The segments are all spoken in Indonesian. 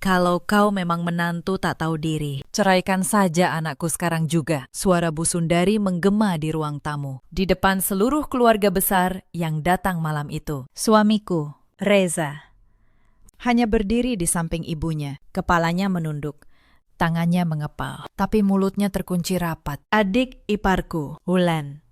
kalau kau memang menantu tak tahu diri, ceraikan saja anakku sekarang juga. Suara Bu Sundari menggema di ruang tamu, di depan seluruh keluarga besar yang datang malam itu. Suamiku, Reza, hanya berdiri di samping ibunya, kepalanya menunduk. Tangannya mengepal, tapi mulutnya terkunci rapat. Adik iparku, Wulan,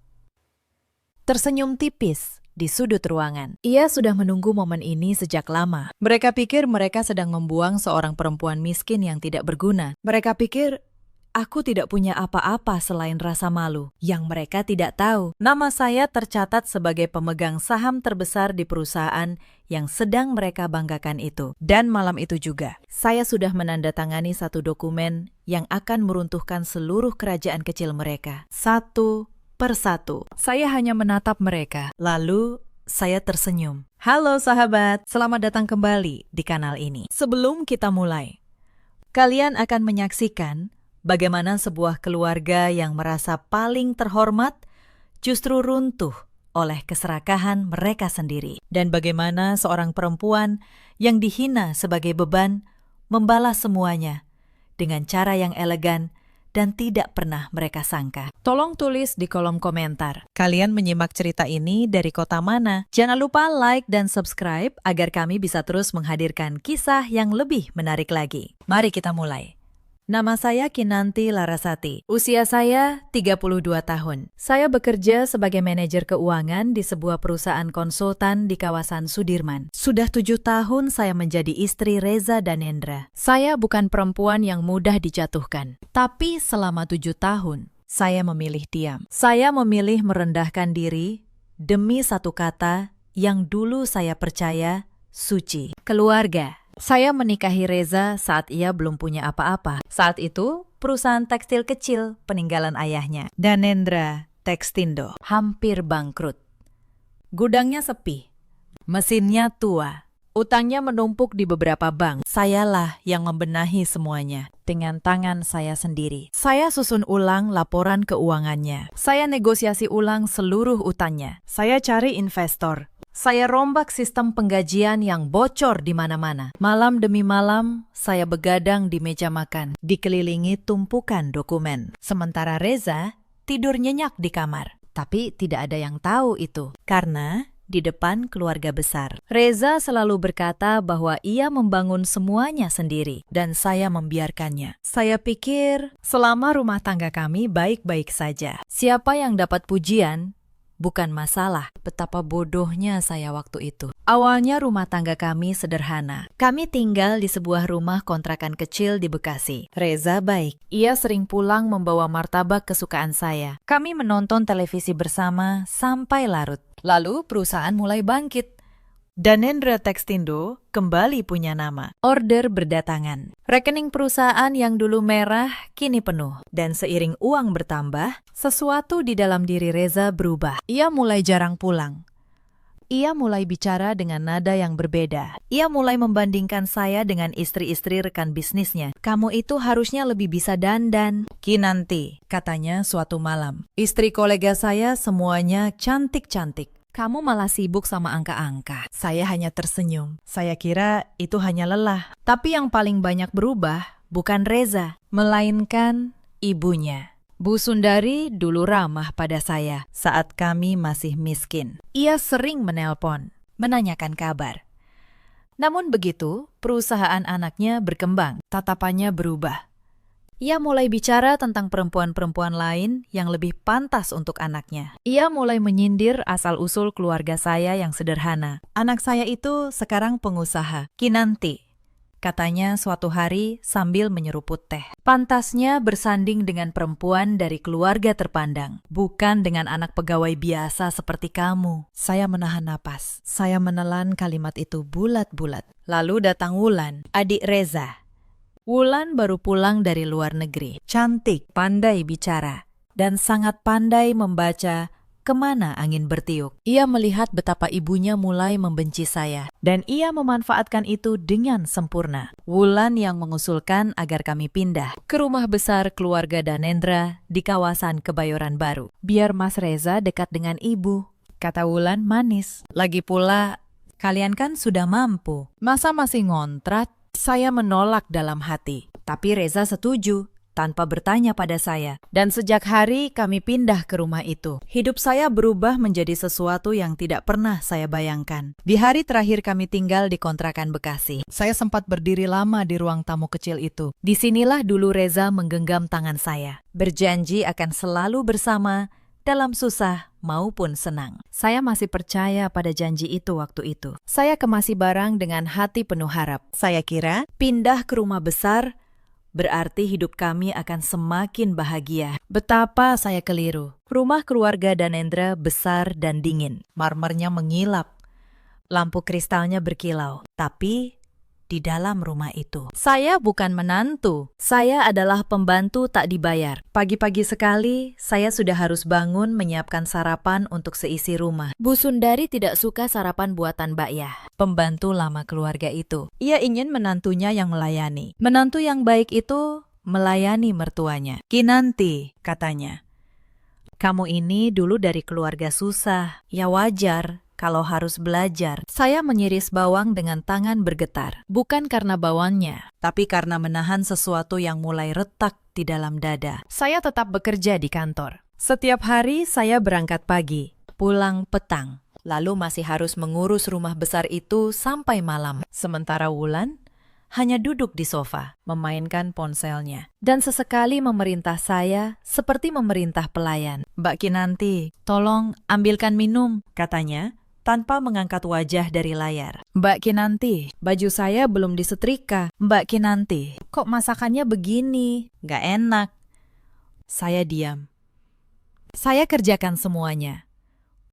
tersenyum tipis di sudut ruangan. Ia sudah menunggu momen ini sejak lama. Mereka pikir mereka sedang membuang seorang perempuan miskin yang tidak berguna. Mereka pikir aku tidak punya apa-apa selain rasa malu. Yang mereka tidak tahu, nama saya tercatat sebagai pemegang saham terbesar di perusahaan yang sedang mereka banggakan itu. Dan malam itu juga, saya sudah menandatangani satu dokumen yang akan meruntuhkan seluruh kerajaan kecil mereka. Satu persatu. Saya hanya menatap mereka, lalu saya tersenyum. Halo sahabat, selamat datang kembali di kanal ini. Sebelum kita mulai, kalian akan menyaksikan bagaimana sebuah keluarga yang merasa paling terhormat justru runtuh oleh keserakahan mereka sendiri. Dan bagaimana seorang perempuan yang dihina sebagai beban membalas semuanya dengan cara yang elegan dan tidak pernah mereka sangka. Tolong tulis di kolom komentar, kalian menyimak cerita ini dari kota mana? Jangan lupa like dan subscribe agar kami bisa terus menghadirkan kisah yang lebih menarik lagi. Mari kita mulai. Nama saya Kinanti Larasati. Usia saya 32 tahun. Saya bekerja sebagai manajer keuangan di sebuah perusahaan konsultan di kawasan Sudirman. Sudah 7 tahun saya menjadi istri Reza Danendra. Saya bukan perempuan yang mudah dijatuhkan. Tapi selama 7 tahun, saya memilih diam. Saya memilih merendahkan diri demi satu kata yang dulu saya percaya suci. Keluarga. Saya menikahi Reza saat ia belum punya apa-apa. Saat itu, perusahaan tekstil kecil peninggalan ayahnya, Danendra Tekstindo, hampir bangkrut. Gudangnya sepi, mesinnya tua, utangnya menumpuk di beberapa bank. Sayalah yang membenahi semuanya dengan tangan saya sendiri. Saya susun ulang laporan keuangannya. Saya negosiasi ulang seluruh utangnya. Saya cari investor. Saya rombak sistem penggajian yang bocor di mana-mana. Malam demi malam, saya begadang di meja makan, dikelilingi tumpukan dokumen. Sementara Reza tidur nyenyak di kamar. Tapi tidak ada yang tahu itu, karena di depan keluarga besar, Reza selalu berkata bahwa ia membangun semuanya sendiri, dan saya membiarkannya. Saya pikir selama rumah tangga kami baik-baik saja. Siapa yang dapat pujian bukan masalah. Betapa bodohnya saya waktu itu. Awalnya rumah tangga kami sederhana. Kami tinggal di sebuah rumah kontrakan kecil di Bekasi. Reza baik. Ia sering pulang membawa martabak kesukaan saya. Kami menonton televisi bersama sampai larut. Lalu perusahaan mulai bangkit. Danendra Tekstindo kembali punya nama. Order berdatangan. Rekening perusahaan yang dulu merah kini penuh. Dan seiring uang bertambah, sesuatu di dalam diri Reza berubah. Ia mulai jarang pulang. Ia mulai bicara dengan nada yang berbeda. Ia mulai membandingkan saya dengan istri-istri rekan bisnisnya. Kamu itu harusnya lebih bisa dandan. Kinanti, katanya suatu malam. Istri kolega saya semuanya cantik-cantik. Kamu malah sibuk sama angka-angka. Saya hanya tersenyum. Saya kira itu hanya lelah. Tapi yang paling banyak berubah bukan Reza, melainkan ibunya. Bu Sundari dulu ramah pada saya saat kami masih miskin. Ia sering menelpon, menanyakan kabar. Namun begitu, perusahaan anaknya berkembang, tatapannya berubah. Ia mulai bicara tentang perempuan-perempuan lain yang lebih pantas untuk anaknya. Ia mulai menyindir asal-usul keluarga saya yang sederhana. Anak saya itu sekarang pengusaha. Kinanti, katanya suatu hari sambil menyeruput teh. Pantasnya bersanding dengan perempuan dari keluarga terpandang, bukan dengan anak pegawai biasa seperti kamu. Saya menahan napas. Saya menelan kalimat itu bulat-bulat. Lalu datang Wulan, adik Reza. Wulan baru pulang dari luar negeri. Cantik, pandai bicara, dan sangat pandai membaca kemana angin bertiup. Ia melihat betapa ibunya mulai membenci saya, dan ia memanfaatkan itu dengan sempurna. Wulan yang mengusulkan agar kami pindah ke rumah besar keluarga Danendra di kawasan Kebayoran Baru. Biar Mas Reza dekat dengan ibu, kata Wulan manis. Lagi pula, kalian kan sudah mampu. Masa masih ngontrak? Saya menolak dalam hati, tapi Reza setuju tanpa bertanya pada saya. Dan sejak hari kami pindah ke rumah itu, hidup saya berubah menjadi sesuatu yang tidak pernah saya bayangkan. Di hari terakhir kami tinggal di kontrakan Bekasi, saya sempat berdiri lama di ruang tamu kecil itu. Disinilah dulu Reza menggenggam tangan saya, berjanji akan selalu bersama dalam susah maupun senang. Saya masih percaya pada janji itu waktu itu. Saya kemasi barang dengan hati penuh harap. Saya kira pindah ke rumah besar berarti hidup kami akan semakin bahagia. Betapa saya keliru. Rumah keluarga Danendra besar dan dingin. Marmernya mengilap. Lampu kristalnya berkilau. Tapi di dalam rumah itu, saya bukan menantu. Saya adalah pembantu tak dibayar. Pagi-pagi sekali, saya sudah harus bangun menyiapkan sarapan untuk seisi rumah. Bu Sundari tidak suka sarapan buatan Mbak Yah, pembantu lama keluarga itu. Ia ingin menantunya yang melayani. Menantu yang baik itu melayani mertuanya. Kinanti, katanya, kamu ini dulu dari keluarga susah. Ya wajar kalau harus belajar. Saya mengiris bawang dengan tangan bergetar. Bukan karena bawangnya, tapi karena menahan sesuatu yang mulai retak di dalam dada. Saya tetap bekerja di kantor. Setiap hari saya berangkat pagi, pulang petang. Lalu masih harus mengurus rumah besar itu sampai malam. Sementara Wulan hanya duduk di sofa, memainkan ponselnya. Dan sesekali memerintah saya seperti memerintah pelayan. Mbak Kinanti, tolong ambilkan minum, katanya, tanpa mengangkat wajah dari layar. Mbak Kinanti, baju saya belum disetrika. Mbak Kinanti, kok masakannya begini? Gak enak. Saya diam. Saya kerjakan semuanya.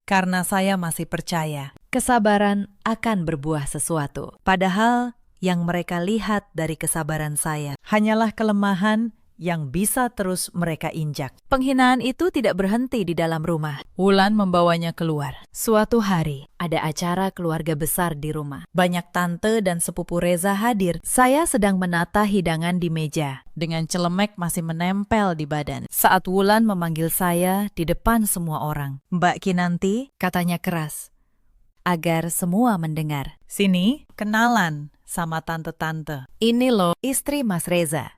Karena saya masih percaya, kesabaran akan berbuah sesuatu. Padahal yang mereka lihat dari kesabaran saya hanyalah kelemahan yang bisa terus mereka injak. Penghinaan itu tidak berhenti di dalam rumah. Wulan membawanya keluar. Suatu hari, ada acara keluarga besar di rumah. Banyak tante dan sepupu Reza hadir. Saya sedang menata hidangan di meja, dengan celemek masih menempel di badan. Saat Wulan memanggil saya di depan semua orang. Mbak Kinanti, katanya keras, agar semua mendengar. Sini, kenalan sama tante-tante. Ini loh, istri Mas Reza.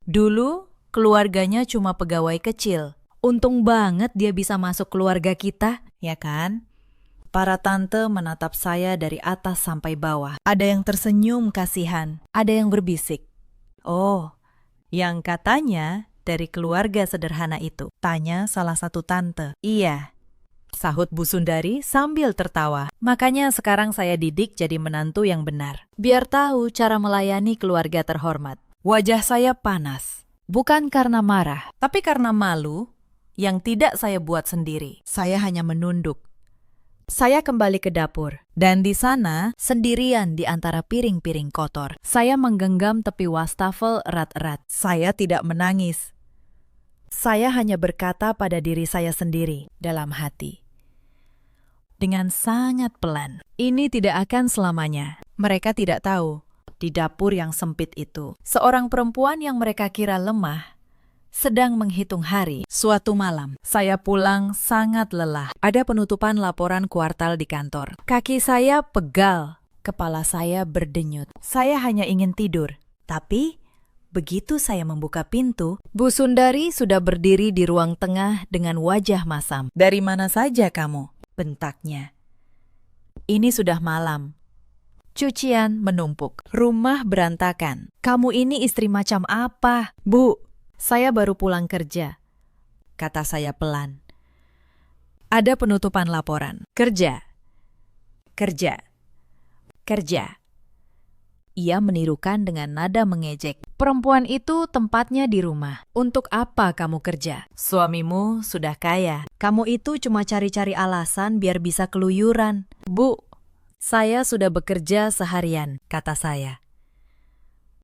Dulu, keluarganya cuma pegawai kecil. Untung banget dia bisa masuk keluarga kita, ya kan? Para tante menatap saya dari atas sampai bawah. Ada yang tersenyum kasihan, ada yang berbisik. Oh, yang katanya dari keluarga sederhana itu, tanya salah satu tante. Iya, sahut Bu Sundari sambil tertawa. Makanya sekarang saya didik jadi menantu yang benar. Biar tahu cara melayani keluarga terhormat. Wajah saya panas, bukan karena marah, tapi karena malu yang tidak saya buat sendiri. Saya hanya menunduk. Saya kembali ke dapur, dan di sana sendirian di antara piring-piring kotor. Saya menggenggam tepi wastafel erat-erat. Saya tidak menangis. Saya hanya berkata pada diri saya sendiri dalam hati. Dengan sangat pelan, ini tidak akan selamanya. Mereka tidak tahu. Di dapur yang sempit itu, seorang perempuan yang mereka kira lemah sedang menghitung hari. Suatu malam, saya pulang sangat lelah. Ada penutupan laporan kuartal di kantor. Kaki saya pegal, kepala saya berdenyut. Saya hanya ingin tidur. Tapi, begitu saya membuka pintu, Bu Sundari sudah berdiri di ruang tengah dengan wajah masam. Dari mana saja kamu? Bentaknya. Ini sudah malam. Cucian menumpuk, rumah berantakan. Kamu ini istri macam apa? Bu, saya baru pulang kerja, kata saya pelan. Ada penutupan laporan. Kerja. Kerja. Kerja. Ia menirukan dengan nada mengejek. Perempuan itu tempatnya di rumah. Untuk apa kamu kerja? Suamimu sudah kaya. Kamu itu cuma cari-cari alasan biar bisa keluyuran. Bu, saya sudah bekerja seharian, kata saya.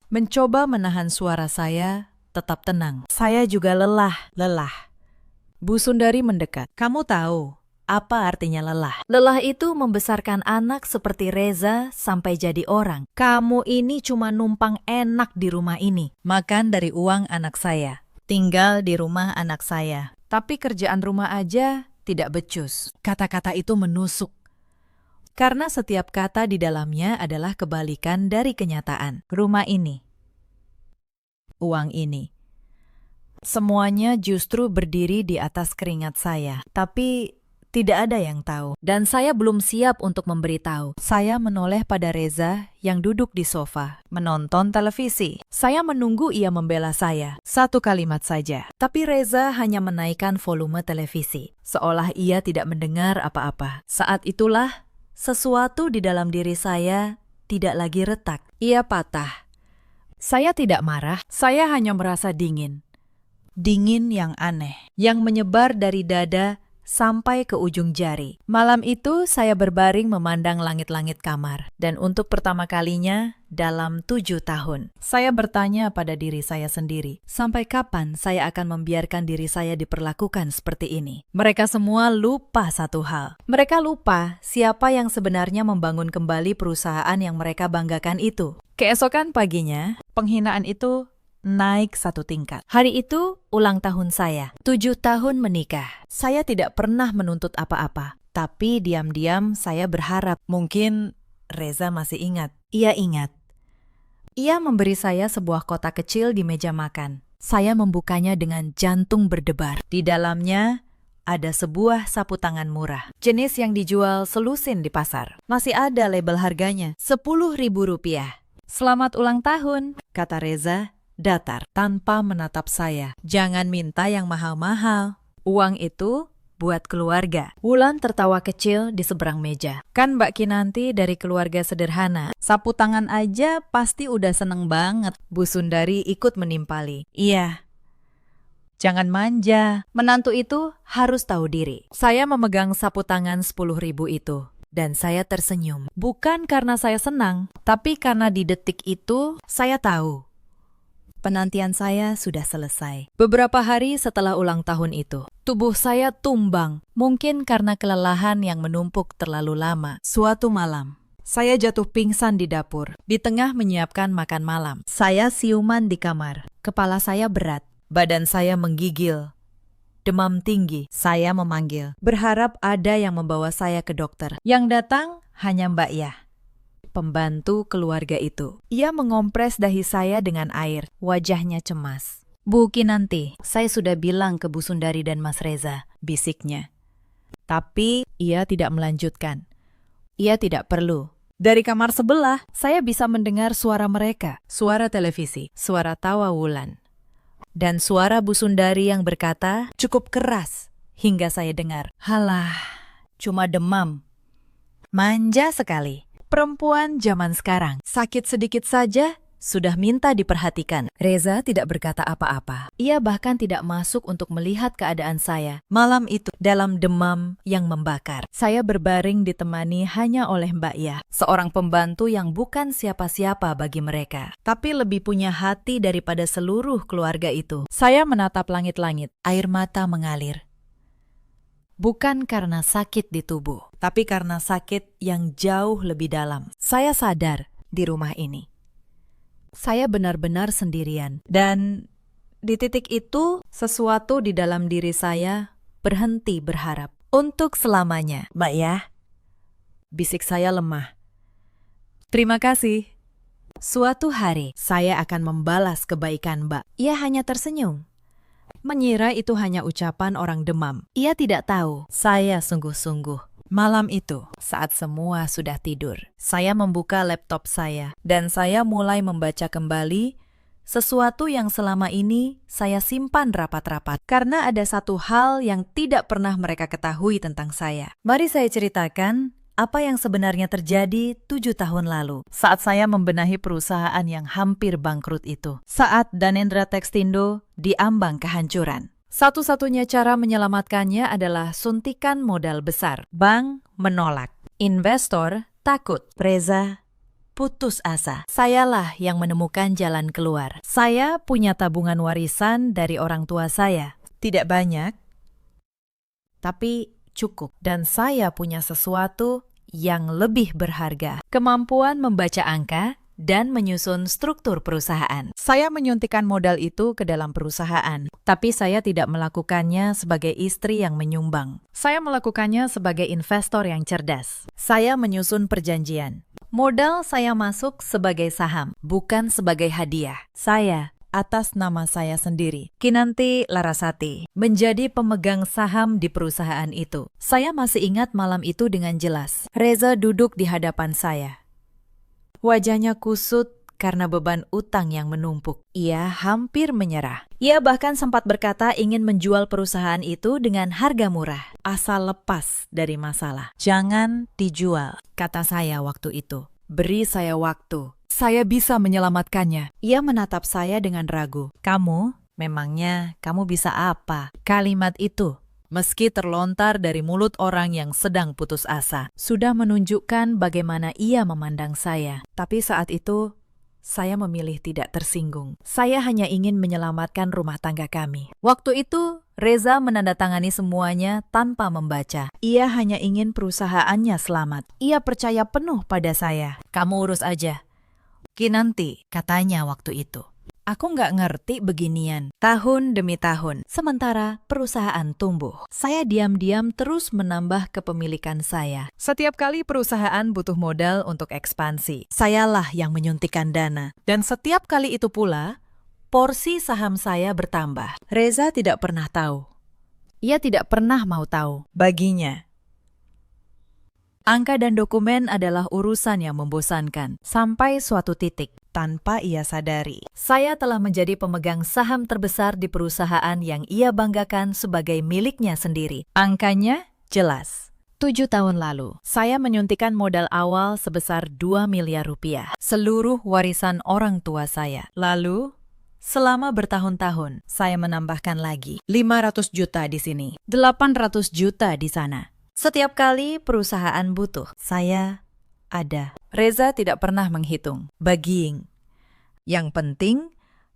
Mencoba menahan suara saya, tetap tenang. Saya juga lelah. Bu Sundari mendekat. Kamu tahu apa artinya lelah? Lelah itu membesarkan anak seperti Reza sampai jadi orang. Kamu ini cuma numpang enak di rumah ini. Makan dari uang anak saya. Tinggal di rumah anak saya. Tapi kerjaan rumah aja tidak becus. Kata-kata itu menusuk. karena setiap kata di dalamnya adalah kebalikan dari kenyataan. Rumah ini, uang ini, semuanya justru berdiri di atas keringat saya, tapi tidak ada yang tahu. Dan saya belum siap untuk memberitahu. Saya menoleh pada Reza yang duduk di sofa, menonton televisi. Saya menunggu ia membela saya. Satu kalimat saja. Tapi Reza hanya menaikkan volume televisi, seolah ia tidak mendengar apa-apa. Saat itulah, sesuatu di dalam diri saya tidak lagi retak. Ia patah. Saya tidak marah, saya hanya merasa dingin. Dingin yang aneh, yang menyebar dari dada sampai ke ujung jari. Malam itu saya berbaring memandang langit-langit kamar. Dan untuk pertama kalinya dalam 7 tahun, saya bertanya pada diri saya sendiri, sampai kapan saya akan membiarkan diri saya diperlakukan seperti ini? Mereka semua lupa satu hal. Mereka lupa siapa yang sebenarnya membangun kembali perusahaan yang mereka banggakan itu. Keesokan paginya, penghinaan itu naik 1 tingkat. Hari itu ulang tahun saya, 7 tahun menikah. Saya tidak pernah menuntut apa-apa, tapi diam-diam saya berharap mungkin Reza masih ingat. Ia ingat. Ia memberi saya sebuah kotak kecil di meja makan. Saya membukanya dengan jantung berdebar. Di dalamnya ada sebuah sapu tangan murah, jenis yang dijual selusin di pasar. Masih ada label harganya, Rp10.000. Selamat ulang tahun, kata Reza datar tanpa menatap saya. Jangan minta yang mahal-mahal. Uang itu buat keluarga. Wulan tertawa kecil di seberang meja. Kan Mbak Kinanti dari keluarga sederhana. Sapu tangan aja pasti udah seneng banget. Bu Sundari ikut menimpali. Iya. Jangan manja. Menantu itu harus tahu diri. Saya memegang sapu tangan 10.000 itu. Dan saya tersenyum. Bukan karena saya senang, tapi karena di detik itu saya tahu penantian saya sudah selesai. Beberapa hari setelah ulang tahun itu, tubuh saya tumbang, mungkin karena kelelahan yang menumpuk terlalu lama. Suatu malam, saya jatuh pingsan di dapur, di tengah menyiapkan makan malam. Saya siuman di kamar, kepala saya berat, badan saya menggigil, demam tinggi. Saya memanggil, berharap ada yang membawa saya ke dokter. Yang datang hanya Mbak Yah, pembantu keluarga itu. Ia mengompres dahi saya dengan air, wajahnya cemas. Bu Kinanti, saya sudah bilang ke Bu Sundari dan Mas Reza, bisiknya. Tapi ia tidak melanjutkan. Ia tidak perlu. Dari kamar sebelah, saya bisa mendengar suara mereka, suara televisi, suara tawa Wulan, dan suara Bu Sundari yang berkata cukup keras hingga saya dengar, halah, cuma demam. Manja sekali. Perempuan zaman sekarang, sakit sedikit saja sudah minta diperhatikan. Reza tidak berkata apa-apa. Ia bahkan tidak masuk untuk melihat keadaan saya. Malam itu, dalam demam yang membakar, saya berbaring ditemani hanya oleh Mbak Yah, seorang pembantu yang bukan siapa-siapa bagi mereka, tapi lebih punya hati daripada seluruh keluarga itu. Saya menatap langit-langit, air mata mengalir. Bukan karena sakit di tubuh, tapi karena sakit yang jauh lebih dalam. Saya sadar di rumah ini. Saya benar-benar sendirian. Dan di titik itu, sesuatu di dalam diri saya berhenti berharap. Untuk selamanya, Mbak Yah. Bisik saya lemah. Terima kasih. Suatu hari, saya akan membalas kebaikan Mbak. Ia hanya tersenyum. Mengira itu hanya ucapan orang demam. Ia tidak tahu, saya sungguh-sungguh. Malam itu, saat semua sudah tidur, saya membuka laptop saya dan saya mulai membaca kembali sesuatu yang selama ini saya simpan rapat-rapat. Karena ada satu hal yang tidak pernah mereka ketahui tentang saya. Mari saya ceritakan apa yang sebenarnya terjadi 7 tahun lalu saat saya membenahi perusahaan yang hampir bangkrut itu. Saat Danendra Textindo diambang kehancuran. Satu-satunya cara menyelamatkannya adalah suntikan modal besar. Bank menolak. Investor takut. Reza putus asa. Sayalah yang menemukan jalan keluar. Saya punya tabungan warisan dari orang tua saya. Tidak banyak, tapi cukup. Dan saya punya sesuatu yang lebih berharga. Kemampuan membaca angka dan menyusun struktur perusahaan. Saya menyuntikkan modal itu ke dalam perusahaan, tapi saya tidak melakukannya sebagai istri yang menyumbang. Saya melakukannya sebagai investor yang cerdas. Saya menyusun perjanjian. Modal saya masuk sebagai saham, bukan sebagai hadiah. Saya, atas nama saya sendiri, Kinanti Larasati, menjadi pemegang saham di perusahaan itu. Saya masih ingat malam itu dengan jelas. Reza duduk di hadapan saya. Wajahnya kusut karena beban utang yang menumpuk. Ia hampir menyerah. Ia bahkan sempat berkata ingin menjual perusahaan itu dengan harga murah, asal lepas dari masalah. Jangan dijual, kata saya waktu itu. Beri saya waktu. Saya bisa menyelamatkannya. Ia menatap saya dengan ragu. Kamu? Memangnya kamu bisa apa? Kalimat itu, meski terlontar dari mulut orang yang sedang putus asa, sudah menunjukkan bagaimana ia memandang saya. Tapi saat itu, saya memilih tidak tersinggung. Saya hanya ingin menyelamatkan rumah tangga kami. Waktu itu, Reza menandatangani semuanya tanpa membaca. Ia hanya ingin perusahaannya selamat. Ia percaya penuh pada saya. Kamu urus aja, Kinanti, katanya waktu itu. Aku nggak ngerti beginian. Tahun demi tahun, sementara perusahaan tumbuh. Saya diam-diam terus menambah kepemilikan saya. Setiap kali perusahaan butuh modal untuk ekspansi, sayalah yang menyuntikkan dana. Dan setiap kali itu pula, porsi saham saya bertambah. Reza tidak pernah tahu. Ia tidak pernah mau tahu. Baginya, angka dan dokumen adalah urusan yang membosankan. Sampai suatu titik, tanpa ia sadari, saya telah menjadi pemegang saham terbesar di perusahaan yang ia banggakan sebagai miliknya sendiri. Angkanya jelas. 7 tahun lalu, saya menyuntikkan modal awal sebesar 2 miliar rupiah. Seluruh warisan orang tua saya. Lalu, selama bertahun-tahun, saya menambahkan lagi 500 juta di sini, 800 juta di sana. Setiap kali perusahaan butuh, saya ada. Reza tidak pernah menghitung. Bagiing. Yang penting,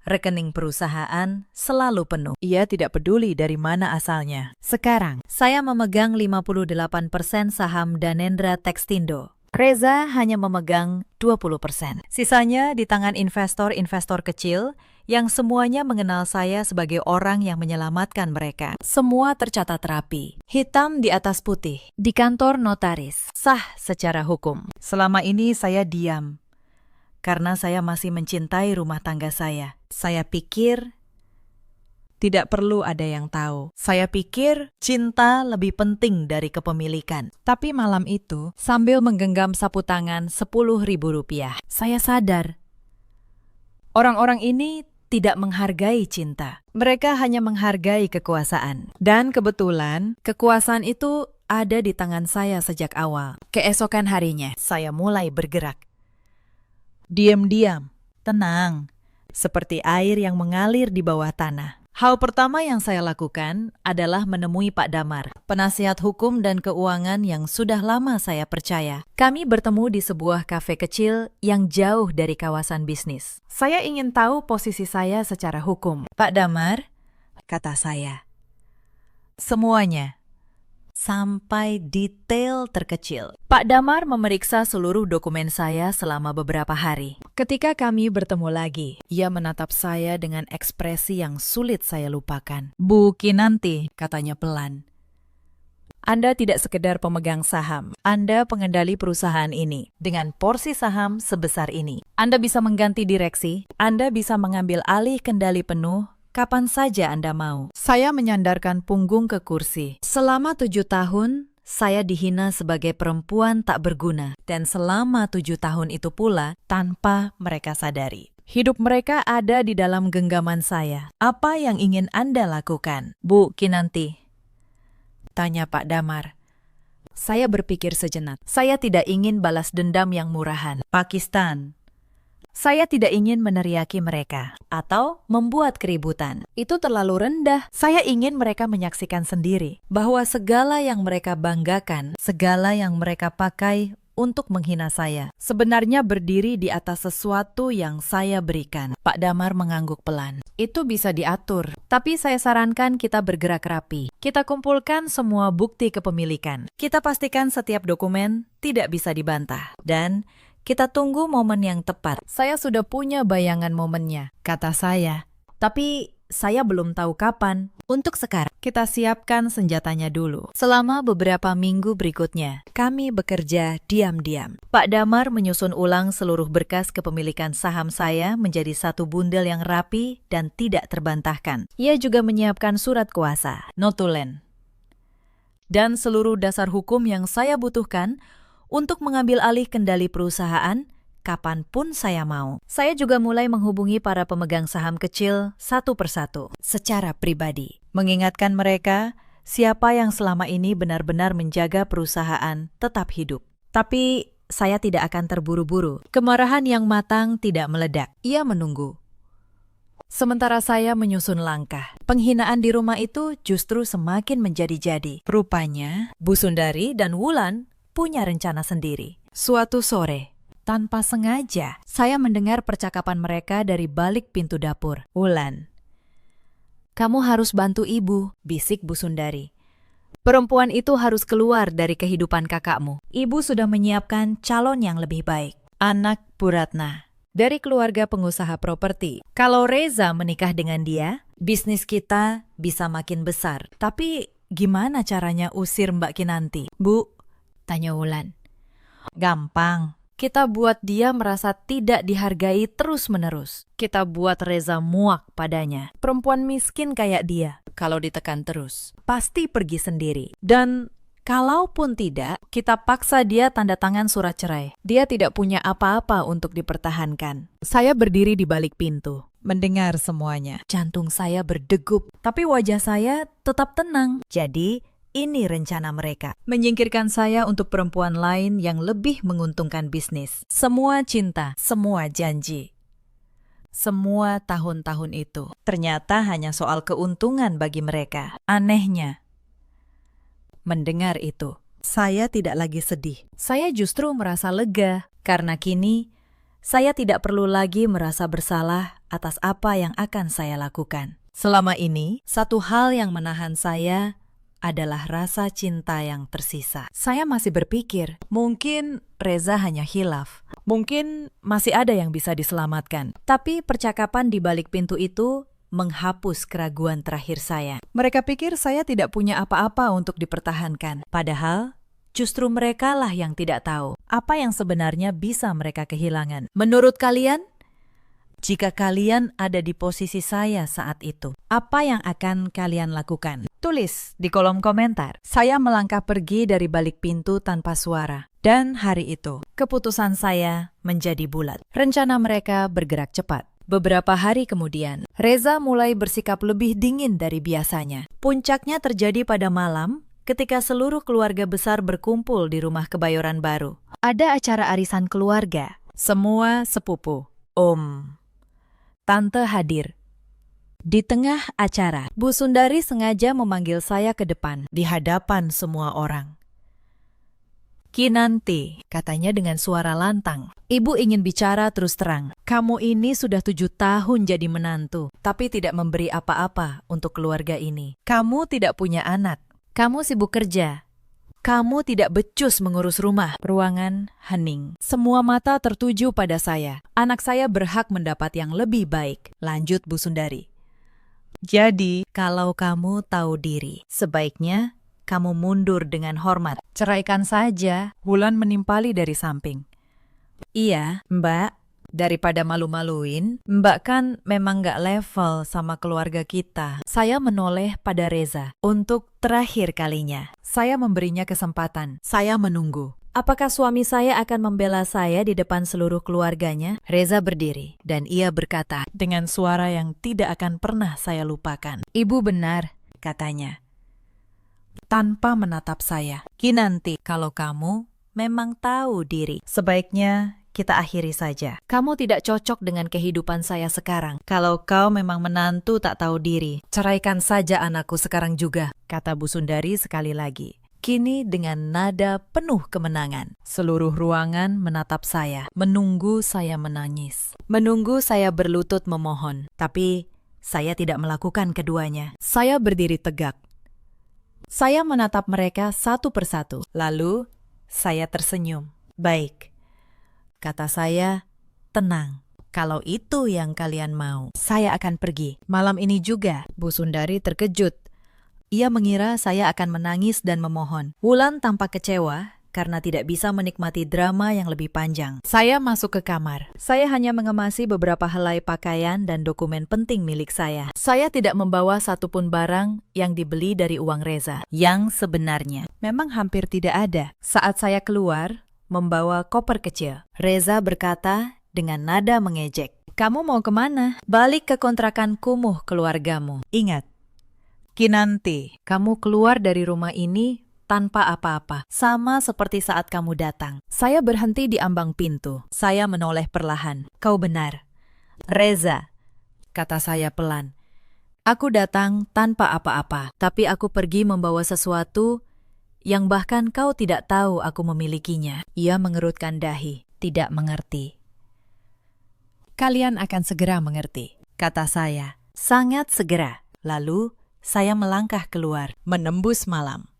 rekening perusahaan selalu penuh. Ia tidak peduli dari mana asalnya. Sekarang, saya memegang 58% saham Danendra Textindo. Reza hanya memegang 20%. Sisanya di tangan investor-investor kecil yang semuanya mengenal saya sebagai orang yang menyelamatkan mereka. Semua tercatat rapi, hitam di atas putih, di kantor notaris, sah secara hukum. Selama ini saya diam, karena saya masih mencintai rumah tangga saya. Saya pikir tidak perlu ada yang tahu. Saya pikir cinta lebih penting dari kepemilikan. Tapi malam itu, sambil menggenggam sapu tangan 10.000 rupiah, saya sadar orang-orang ini tidak menghargai cinta. Mereka hanya menghargai kekuasaan. Dan kebetulan, kekuasaan itu ada di tangan saya sejak awal. Keesokan harinya, saya mulai bergerak. Diam-diam, tenang, seperti air yang mengalir di bawah tanah. Hal pertama yang saya lakukan adalah menemui Pak Damar, penasihat hukum dan keuangan yang sudah lama saya percaya. Kami bertemu di sebuah kafe kecil yang jauh dari kawasan bisnis. Saya ingin tahu posisi saya secara hukum. Pak Damar, kata saya, semuanya, sampai detail terkecil. Pak Damar memeriksa seluruh dokumen saya selama beberapa hari. Ketika kami bertemu lagi, ia menatap saya dengan ekspresi yang sulit saya lupakan. Bu Kinanti, katanya pelan. Anda tidak sekedar pemegang saham, Anda pengendali perusahaan ini. Dengan porsi saham sebesar ini, Anda bisa mengganti direksi, Anda bisa mengambil alih kendali penuh, kapan saja Anda mau. Saya menyandarkan punggung ke kursi. Selama 7 tahun, saya dihina sebagai perempuan tak berguna. Dan selama 7 tahun itu pula, tanpa mereka sadari. Hidup mereka ada di dalam genggaman saya. Apa yang ingin Anda lakukan, Bu Kinanti? Tanya Pak Damar. Saya berpikir sejenak. Saya tidak ingin balas dendam yang murahan. Pakistan. Saya tidak ingin meneriaki mereka atau membuat keributan. Itu terlalu rendah. Saya ingin mereka menyaksikan sendiri bahwa segala yang mereka banggakan, segala yang mereka pakai untuk menghina saya, sebenarnya berdiri di atas sesuatu yang saya berikan. Pak Damar mengangguk pelan. Itu bisa diatur, tapi saya sarankan kita bergerak rapi. Kita kumpulkan semua bukti kepemilikan. Kita pastikan setiap dokumen tidak bisa dibantah. Dan Kita tunggu momen yang tepat. Saya sudah punya bayangan momennya, kata saya. Tapi saya belum tahu kapan. Untuk sekarang, kita siapkan senjatanya dulu. Selama beberapa minggu berikutnya, kami bekerja diam-diam. Pak Damar menyusun ulang seluruh berkas kepemilikan saham saya menjadi satu bundel yang rapi dan tidak terbantahkan. Ia juga menyiapkan surat kuasa, notulen, dan seluruh dasar hukum yang saya butuhkan untuk mengambil alih kendali perusahaan kapanpun saya mau. Saya juga mulai menghubungi para pemegang saham kecil satu persatu secara pribadi, mengingatkan mereka siapa yang selama ini benar-benar menjaga perusahaan tetap hidup. Tapi saya tidak akan terburu-buru. Kemarahan yang matang tidak meledak. Ia menunggu. Sementara saya menyusun langkah. Penghinaan di rumah itu justru semakin menjadi-jadi. Rupanya, Bu Sundari dan Wulan punya rencana sendiri. Suatu sore, tanpa sengaja, saya mendengar percakapan mereka dari balik pintu dapur. Wulan, kamu harus bantu ibu, bisik Bu Sundari. Perempuan itu harus keluar dari kehidupan kakakmu. Ibu sudah menyiapkan calon yang lebih baik. Anak Bu Ratna, dari keluarga pengusaha properti. Kalau Reza menikah dengan dia, bisnis kita bisa makin besar. Tapi gimana caranya usir Mbak Kinanti? Bu, tanya Wulan. Gampang. Kita buat dia merasa tidak dihargai terus-menerus. Kita buat Reza muak padanya. Perempuan miskin kayak dia, kalau ditekan terus, pasti pergi sendiri. Dan kalaupun tidak, kita paksa dia tanda tangan surat cerai. Dia tidak punya apa-apa untuk dipertahankan. Saya berdiri di balik pintu, mendengar semuanya. Jantung saya berdegup, tapi wajah saya tetap tenang. Jadi, ini rencana mereka. Menyingkirkan saya untuk perempuan lain yang lebih menguntungkan bisnis. Semua cinta, semua janji. Semua tahun-tahun itu ternyata hanya soal keuntungan bagi mereka. Anehnya, mendengar itu, saya tidak lagi sedih. Saya justru merasa lega karena kini saya tidak perlu lagi merasa bersalah atas apa yang akan saya lakukan. Selama ini, satu hal yang menahan saya adalah rasa cinta yang tersisa. Saya masih berpikir, mungkin Reza hanya khilaf. Mungkin masih ada yang bisa diselamatkan. Tapi percakapan di balik pintu itu menghapus keraguan terakhir saya. Mereka pikir saya tidak punya apa-apa untuk dipertahankan. Padahal, justru merekalah yang tidak tahu apa yang sebenarnya bisa mereka kehilangan. Menurut kalian, jika kalian ada di posisi saya saat itu, apa yang akan kalian lakukan? Tulis di kolom komentar. Saya melangkah pergi dari balik pintu tanpa suara. Dan hari itu, keputusan saya menjadi bulat. Rencana mereka bergerak cepat. Beberapa hari kemudian, Reza mulai bersikap lebih dingin dari biasanya. Puncaknya terjadi pada malam ketika seluruh keluarga besar berkumpul di rumah Kebayoran Baru. Ada acara arisan keluarga. Semua sepupu, om, tante hadir. Di tengah acara, Bu Sundari sengaja memanggil saya ke depan, di hadapan semua orang. Kinanti, katanya dengan suara lantang. Ibu ingin bicara terus terang. Kamu ini sudah 7 tahun jadi menantu, tapi tidak memberi apa-apa untuk keluarga ini. Kamu tidak punya anak. Kamu sibuk kerja. Kamu tidak becus mengurus rumah. Ruangan hening. Semua mata tertuju pada saya. Anak saya berhak mendapat yang lebih baik. Lanjut Bu Sundari. Jadi, kalau kamu tahu diri, sebaiknya kamu mundur dengan hormat. Ceraikan saja. Wulan menimpali dari samping. Iya, Mbak. Daripada malu-maluin, Mbak kan memang gak level sama keluarga kita. Saya menoleh pada Reza. Untuk terakhir kalinya, saya memberinya kesempatan. Saya menunggu. Apakah suami saya akan membela saya di depan seluruh keluarganya? Reza berdiri, dan ia berkata dengan suara yang tidak akan pernah saya lupakan. Ibu benar, katanya. Tanpa menatap saya. Kinanti, kalau kamu memang tahu diri, sebaiknya kita akhiri saja. Kamu tidak cocok dengan kehidupan saya sekarang. Kalau kau memang menantu tak tahu diri, ceraikan saja anakku sekarang juga, kata Bu Sundari sekali lagi. Kini dengan nada penuh kemenangan. Seluruh ruangan menatap saya, menunggu saya menangis. Menunggu saya berlutut memohon. Tapi saya tidak melakukan keduanya. Saya berdiri tegak. Saya menatap mereka satu persatu. Lalu saya tersenyum. Baik. Kata saya, tenang. Kalau itu yang kalian mau, saya akan pergi. Malam ini juga. Bu Sundari terkejut. Ia mengira saya akan menangis dan memohon. Wulan tampak kecewa karena tidak bisa menikmati drama yang lebih panjang. Saya masuk ke kamar. Saya hanya mengemasi beberapa helai pakaian dan dokumen penting milik saya. Saya tidak membawa satupun barang yang dibeli dari uang Reza. Yang sebenarnya memang hampir tidak ada. Saat saya keluar, membawa koper kecil, Reza berkata dengan nada mengejek, "Kamu mau kemana? Balik ke kontrakan kumuh keluargamu. Ingat, Kinanti, kamu keluar dari rumah ini tanpa apa-apa, sama seperti saat kamu datang." Saya berhenti di ambang pintu. Saya menoleh perlahan. "Kau benar, Reza," kata saya pelan. "Aku datang tanpa apa-apa, tapi aku pergi membawa sesuatu yang bahkan kau tidak tahu aku memilikinya." Ia mengerutkan dahi, tidak mengerti. "Kalian akan segera mengerti," kata saya. "Sangat segera." Lalu saya melangkah keluar, menembus malam.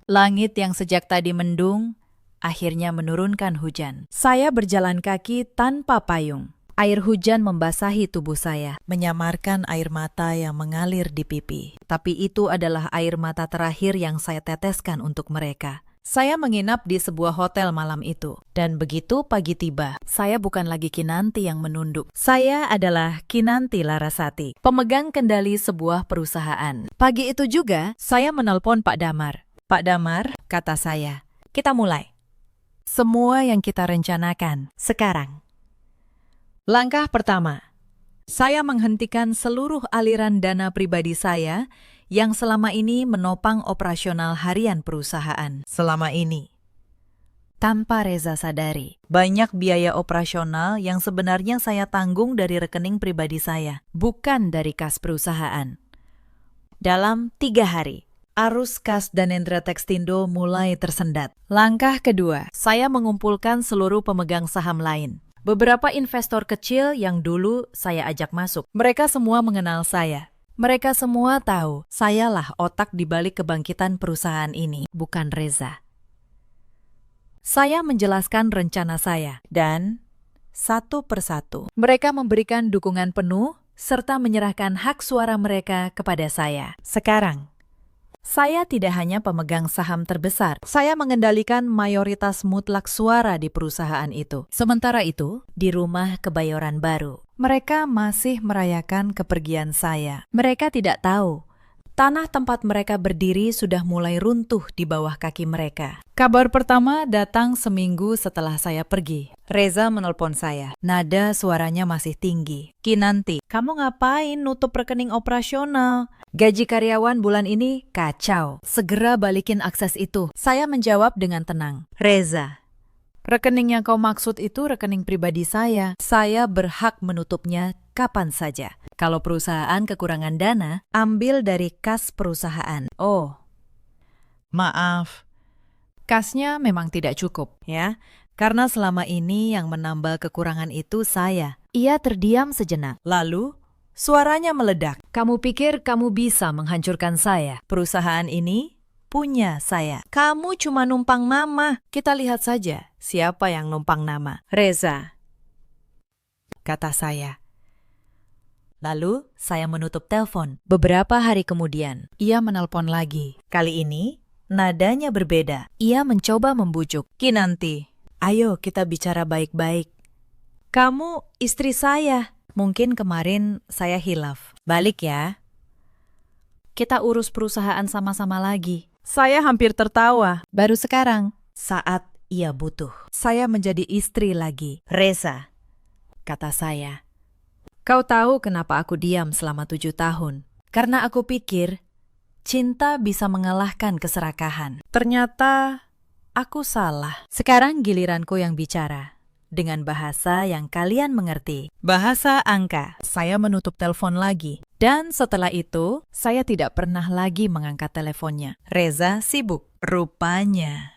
Langit yang sejak tadi mendung, akhirnya menurunkan hujan. Saya berjalan kaki tanpa payung. Air hujan membasahi tubuh saya, menyamarkan air mata yang mengalir di pipi. Tapi itu adalah air mata terakhir yang saya teteskan untuk mereka. Saya menginap di sebuah hotel malam itu. Dan begitu pagi tiba, saya bukan lagi Kinanti yang menunduk. Saya adalah Kinanti Larasati, pemegang kendali sebuah perusahaan. Pagi itu juga, saya menelpon Pak Damar. "Pak Damar," kata saya, "kita mulai. Semua yang kita rencanakan sekarang." Langkah pertama, saya menghentikan seluruh aliran dana pribadi saya yang selama ini menopang operasional harian perusahaan. Selama ini, tanpa Reza sadari, banyak biaya operasional yang sebenarnya saya tanggung dari rekening pribadi saya, bukan dari kas perusahaan. Dalam 3 hari, arus kas Danendra Tekstindo mulai tersendat. Langkah kedua, saya mengumpulkan seluruh pemegang saham lain. Beberapa investor kecil yang dulu saya ajak masuk. Mereka semua mengenal saya. Mereka semua tahu sayalah otak di balik kebangkitan perusahaan ini, bukan Reza. Saya menjelaskan rencana saya, dan satu persatu mereka memberikan dukungan penuh serta menyerahkan hak suara mereka kepada saya. Sekarang, saya tidak hanya pemegang saham terbesar, saya mengendalikan mayoritas mutlak suara di perusahaan itu. Sementara itu, di rumah Kebayoran Baru, mereka masih merayakan kepergian saya. Mereka tidak tahu, tanah tempat mereka berdiri sudah mulai runtuh di bawah kaki mereka. Kabar pertama datang seminggu setelah saya pergi. Reza menelpon saya. Nada suaranya masih tinggi. "Kinanti, kamu ngapain nutup rekening operasional? Gaji karyawan bulan ini kacau. Segera balikin akses itu." Saya menjawab dengan tenang. "Reza, rekening yang kau maksud itu rekening pribadi saya. Saya berhak menutupnya kapan saja. Kalau perusahaan kekurangan dana, ambil dari kas perusahaan." "Oh, maaf. Kasnya memang tidak cukup, ya. Karena selama ini yang menambal kekurangan itu saya." Ia terdiam sejenak. Lalu, suaranya meledak. "Kamu pikir kamu bisa menghancurkan saya? Perusahaan ini punya saya. Kamu cuma numpang nama. Kita lihat saja siapa yang numpang nama." "Reza," kata saya. Lalu, saya menutup telepon. Beberapa hari kemudian, ia menelpon lagi. Kali ini, nadanya berbeda. Ia mencoba membujuk. "Kinanti, ayo kita bicara baik-baik. Kamu istri saya. Mungkin kemarin saya hilaf. Balik ya. Kita urus perusahaan sama-sama lagi." Saya hampir tertawa. Baru sekarang, saat ia butuh, saya menjadi istri lagi. "Reza," kata saya, "kau tahu kenapa aku diam selama 7 tahun? Karena aku pikir cinta bisa mengalahkan keserakahan. Ternyata aku salah. Sekarang giliranku yang bicara. Dengan bahasa yang kalian mengerti. Bahasa angka." Saya menutup telepon lagi. Dan setelah itu, saya tidak pernah lagi mengangkat teleponnya. Reza sibuk. Rupanya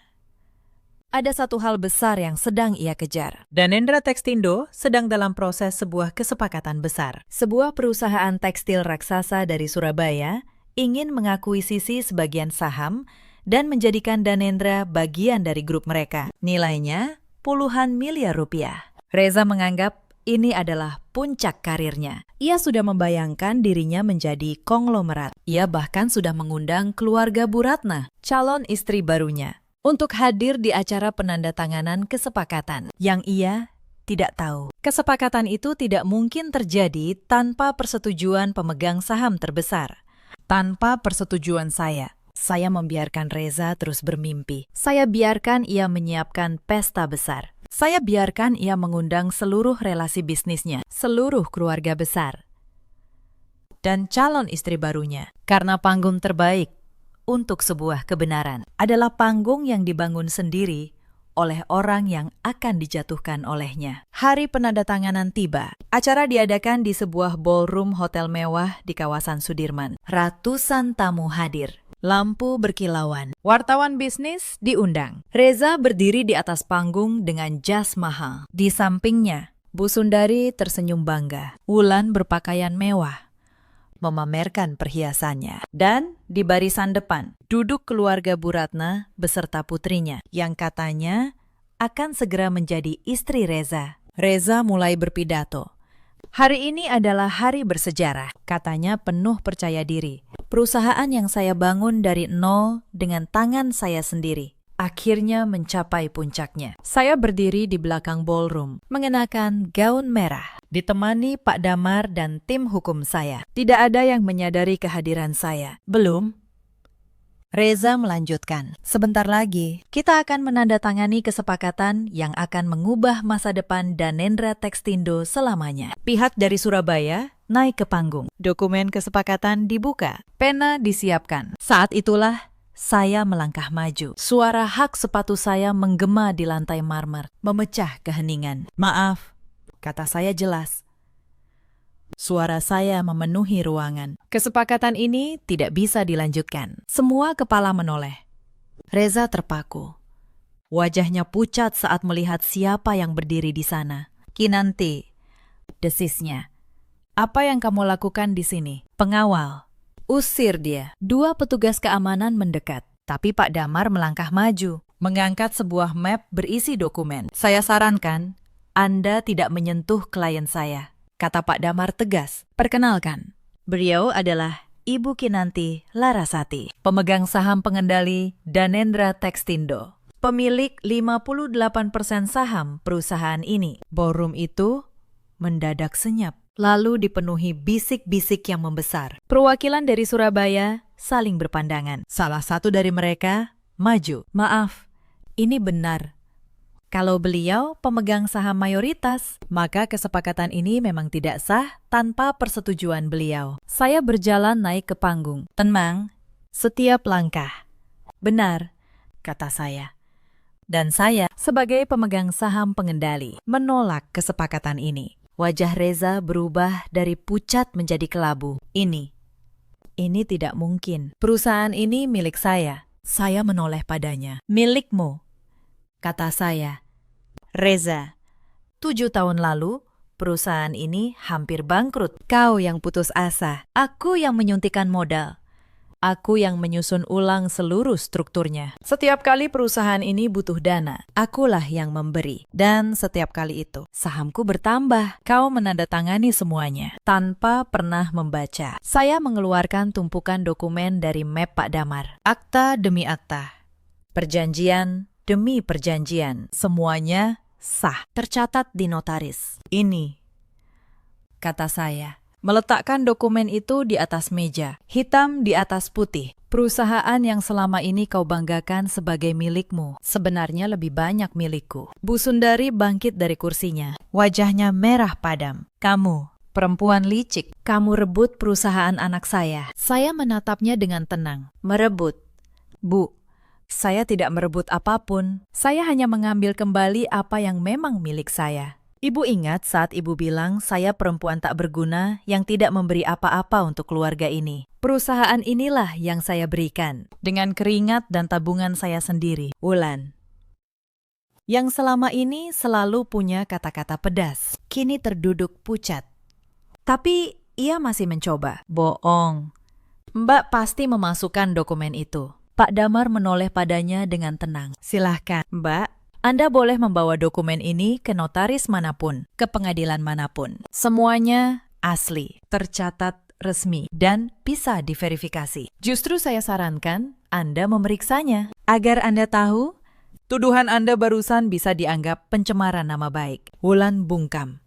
ada satu hal besar yang sedang ia kejar. Danendra Tekstindo sedang dalam proses sebuah kesepakatan besar. Sebuah perusahaan tekstil raksasa dari Surabaya ingin mengakuisisi sebagian saham dan menjadikan Danendra bagian dari grup mereka. Nilainya puluhan miliar rupiah. Reza menganggap ini adalah puncak karirnya. Ia sudah membayangkan dirinya menjadi konglomerat. Ia bahkan sudah mengundang keluarga Bu Ratna, calon istri barunya, untuk hadir di acara penandatanganan kesepakatan yang ia tidak tahu. Kesepakatan itu tidak mungkin terjadi tanpa persetujuan pemegang saham terbesar. Tanpa persetujuan saya membiarkan Reza terus bermimpi. Saya biarkan ia menyiapkan pesta besar. Saya biarkan ia mengundang seluruh relasi bisnisnya, seluruh keluarga besar, dan calon istri barunya. Karena panggung terbaik untuk sebuah kebenaran adalah panggung yang dibangun sendiri oleh orang yang akan dijatuhkan olehnya. Hari penandatanganan tiba. Acara diadakan di sebuah ballroom hotel mewah di kawasan Sudirman. Ratusan tamu hadir. Lampu berkilauan. Wartawan bisnis diundang. Reza berdiri di atas panggung dengan jas mahal. Di sampingnya, Bu Sundari tersenyum bangga. Wulan berpakaian mewah, memamerkan perhiasannya. Dan di barisan depan, duduk keluarga Bu Ratna beserta putrinya, yang katanya akan segera menjadi istri Reza. Reza mulai berpidato. Hari ini adalah hari bersejarah, katanya penuh percaya diri. Perusahaan yang saya bangun dari nol dengan tangan saya sendiri akhirnya mencapai puncaknya. Saya berdiri di belakang ballroom, mengenakan gaun merah, ditemani Pak Damar dan tim hukum saya. Tidak ada yang menyadari kehadiran saya. Belum. Reza melanjutkan, sebentar lagi kita akan menandatangani kesepakatan yang akan mengubah masa depan Danendra Textindo selamanya. Pihak dari Surabaya naik ke panggung. Dokumen kesepakatan dibuka. Pena disiapkan. Saat itulah saya melangkah maju. Suara hak sepatu saya menggema di lantai marmer, memecah keheningan. Maaf, kata saya jelas. Suara saya memenuhi ruangan. Kesepakatan ini tidak bisa dilanjutkan. Semua kepala menoleh. Reza terpaku. Wajahnya pucat saat melihat siapa yang berdiri di sana. Kinanti, desisnya. Apa yang kamu lakukan di sini? Pengawal. Usir dia. Dua petugas keamanan mendekat. Tapi Pak Damar melangkah maju, mengangkat sebuah map berisi dokumen. Saya sarankan, Anda tidak menyentuh klien saya, kata Pak Damar tegas. Perkenalkan, beliau adalah Ibu Kinanti Larasati, pemegang saham pengendali Danendra Textindo, pemilik 58% saham perusahaan ini. Ballroom itu mendadak senyap, lalu dipenuhi bisik-bisik yang membesar. Perwakilan dari Surabaya saling berpandangan. Salah satu dari mereka maju. Maaf, ini benar. Kalau beliau pemegang saham mayoritas, maka kesepakatan ini memang tidak sah tanpa persetujuan beliau. Saya berjalan naik ke panggung. Tenang, setiap langkah. Benar, kata saya. Dan saya, sebagai pemegang saham pengendali, menolak kesepakatan ini. Wajah Reza berubah dari pucat menjadi kelabu. Ini tidak mungkin. Perusahaan ini milik saya. Saya menoleh padanya. Milikmu, kata saya. Reza, 7 tahun lalu, perusahaan ini hampir bangkrut. Kau yang putus asa. Aku yang menyuntikkan modal. Aku yang menyusun ulang seluruh strukturnya. Setiap kali perusahaan ini butuh dana, akulah yang memberi. Dan setiap kali itu, sahamku bertambah. Kau menandatangani semuanya, tanpa pernah membaca. Saya mengeluarkan tumpukan dokumen dari map Pak Damar. Akta demi akta. Perjanjian demi perjanjian. Semuanya sah, tercatat di notaris. Ini, kata saya, meletakkan dokumen itu di atas meja, hitam di atas putih. Perusahaan yang selama ini kau banggakan sebagai milikmu, sebenarnya lebih banyak milikku. Bu Sundari bangkit dari kursinya. Wajahnya merah padam. Kamu, perempuan licik, kamu rebut perusahaan anak saya. Saya menatapnya dengan tenang. Merebut? Bu, saya tidak merebut apapun. Saya hanya mengambil kembali apa yang memang milik saya. Ibu ingat saat ibu bilang saya perempuan tak berguna yang tidak memberi apa-apa untuk keluarga ini. Perusahaan inilah yang saya berikan dengan keringat dan tabungan saya sendiri. Wulan, yang selama ini selalu punya kata-kata pedas, kini terduduk pucat. Tapi ia masih mencoba. Bohong. Mbak pasti memasukkan dokumen itu. Pak Damar menoleh padanya dengan tenang. Silahkan, Mbak. Anda boleh membawa dokumen ini ke notaris manapun, ke pengadilan manapun. Semuanya asli, tercatat resmi, dan bisa diverifikasi. Justru saya sarankan Anda memeriksanya, agar Anda tahu tuduhan Anda barusan bisa dianggap pencemaran nama baik. Wulan bungkam.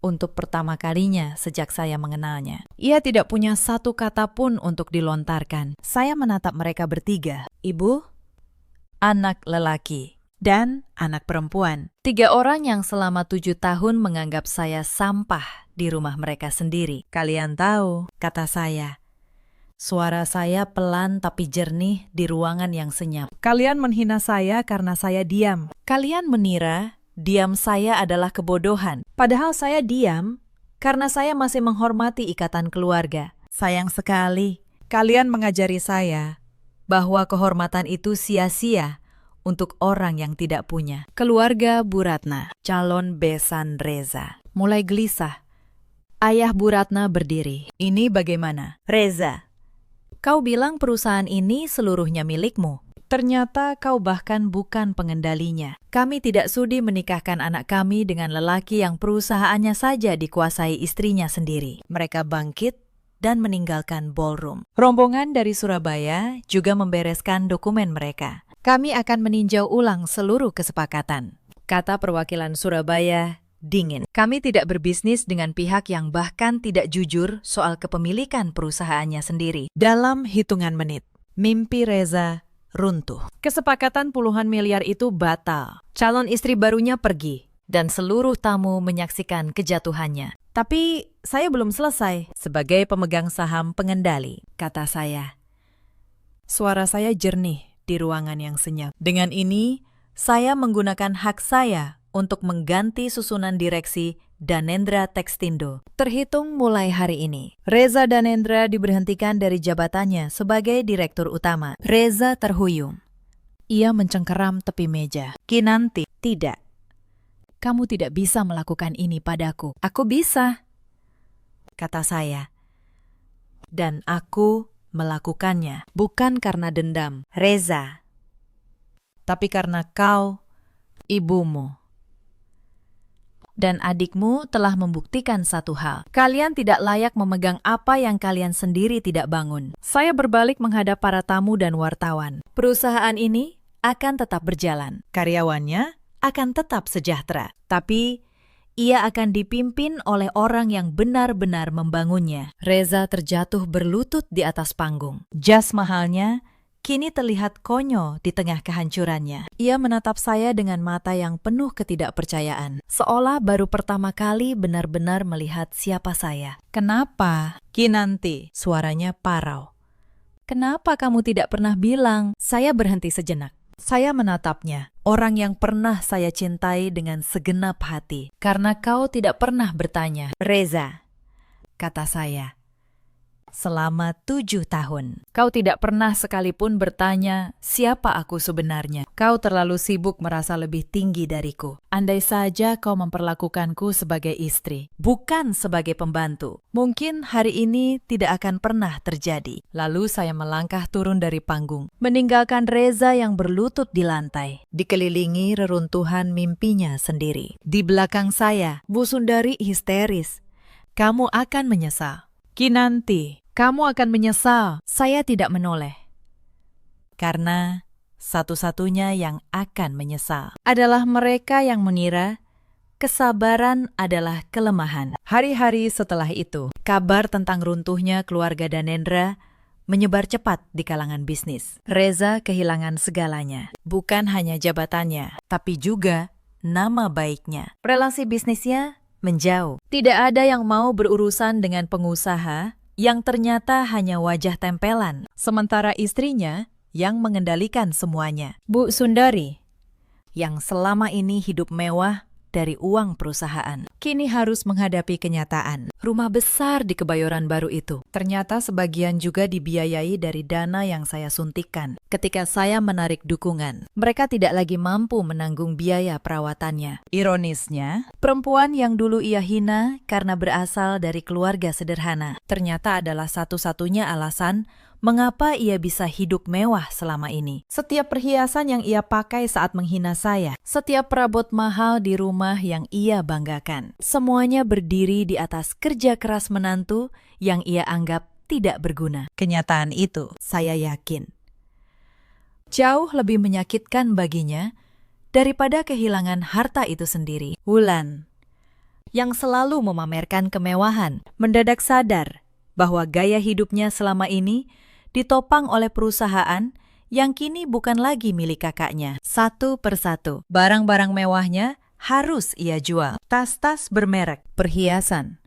Untuk pertama kalinya sejak saya mengenalnya. Ia tidak punya satu kata pun untuk dilontarkan. Saya menatap mereka bertiga. Ibu, anak lelaki, dan anak perempuan. 3 orang yang selama 7 tahun menganggap saya sampah di rumah mereka sendiri. Kalian tahu, kata saya. Suara saya pelan tapi jernih di ruangan yang senyap. Kalian menghina saya karena saya diam. Kalian menira diam saya adalah kebodohan. Padahal saya diam karena saya masih menghormati ikatan keluarga. Sayang sekali, kalian mengajari saya bahwa kehormatan itu sia-sia untuk orang yang tidak punya. Keluarga Bu Ratna, calon besan Reza, mulai gelisah. Ayah Bu Ratna berdiri. Ini bagaimana? Reza, kau bilang perusahaan ini seluruhnya milikmu. Ternyata kau bahkan bukan pengendalinya. Kami tidak sudi menikahkan anak kami dengan lelaki yang perusahaannya saja dikuasai istrinya sendiri. Mereka bangkit dan meninggalkan ballroom. Rombongan dari Surabaya juga membereskan dokumen mereka. Kami akan meninjau ulang seluruh kesepakatan, kata perwakilan Surabaya dingin. Kami tidak berbisnis dengan pihak yang bahkan tidak jujur soal kepemilikan perusahaannya sendiri. Dalam hitungan menit, mimpi Reza runtuh. Kesepakatan puluhan miliar itu batal. Calon istri barunya pergi, dan seluruh tamu menyaksikan kejatuhannya. Tapi saya belum selesai. Sebagai pemegang saham pengendali, kata saya. Suara saya jernih di ruangan yang senyap. Dengan ini, saya menggunakan hak saya untuk mengganti susunan direksi Danendra Textindo. Terhitung mulai hari ini, Reza Danendra diberhentikan dari jabatannya sebagai direktur utama. Reza terhuyung. Ia mencengkeram tepi meja. Kinanti, tidak. Kamu tidak bisa melakukan ini padaku. Aku bisa, kata saya. Dan aku melakukannya, bukan karena dendam, Reza, tapi karena kau, ibumu, dan adikmu telah membuktikan satu hal. Kalian tidak layak memegang apa yang kalian sendiri tidak bangun. Saya berbalik menghadap para tamu dan wartawan. Perusahaan ini akan tetap berjalan. Karyawannya akan tetap sejahtera. Tapi ia akan dipimpin oleh orang yang benar-benar membangunnya. Reza terjatuh berlutut di atas panggung. Jas mahalnya kini terlihat konyol di tengah kehancurannya. Ia menatap saya dengan mata yang penuh ketidakpercayaan, seolah baru pertama kali benar-benar melihat siapa saya. Kenapa? Kinanti, suaranya parau. Kenapa kamu tidak pernah bilang? Saya berhenti sejenak. Saya menatapnya, orang yang pernah saya cintai dengan segenap hati. Karena kau tidak pernah bertanya. Reza, kata saya. Selama 7 tahun. Kau tidak pernah sekalipun bertanya siapa aku sebenarnya. Kau terlalu sibuk merasa lebih tinggi dariku. Andai saja kau memperlakukanku sebagai istri, bukan sebagai pembantu, mungkin hari ini tidak akan pernah terjadi. Lalu saya melangkah turun dari panggung, meninggalkan Reza yang berlutut di lantai, dikelilingi reruntuhan mimpinya sendiri. Di belakang saya, Bu Sundari histeris. Kamu akan menyesal. Kinanti, kamu akan menyesal. Saya tidak menoleh. Karena satu-satunya yang akan menyesal adalah mereka yang mengira kesabaran adalah kelemahan. Hari-hari setelah itu, kabar tentang runtuhnya keluarga Danendra menyebar cepat di kalangan bisnis. Reza kehilangan segalanya. Bukan hanya jabatannya, tapi juga nama baiknya. Relasi bisnisnya menjauh. Tidak ada yang mau berurusan dengan pengusaha yang ternyata hanya wajah tempelan, sementara istrinya yang mengendalikan semuanya. Bu Sundari, yang selama ini hidup mewah dari uang perusahaan, kini harus menghadapi kenyataan. Rumah besar di Kebayoran Baru itu ternyata sebagian juga dibiayai dari dana yang saya suntikkan. Ketika saya menarik dukungan, mereka tidak lagi mampu menanggung biaya perawatannya. Ironisnya, perempuan yang dulu ia hina karena berasal dari keluarga sederhana ternyata adalah satu-satunya alasan Mengapa ia bisa hidup mewah selama ini? Setiap perhiasan yang ia pakai saat menghina saya, setiap perabot mahal di rumah yang ia banggakan, semuanya berdiri di atas kerja keras menantu yang ia anggap tidak berguna. Kenyataan itu, saya yakin, jauh lebih menyakitkan baginya daripada kehilangan harta itu sendiri. Wulan, yang selalu memamerkan kemewahan, mendadak sadar bahwa gaya hidupnya selama ini ditopang oleh perusahaan yang kini bukan lagi milik kakaknya. Satu persatu, barang-barang mewahnya harus ia jual. Tas-tas bermerek, perhiasan,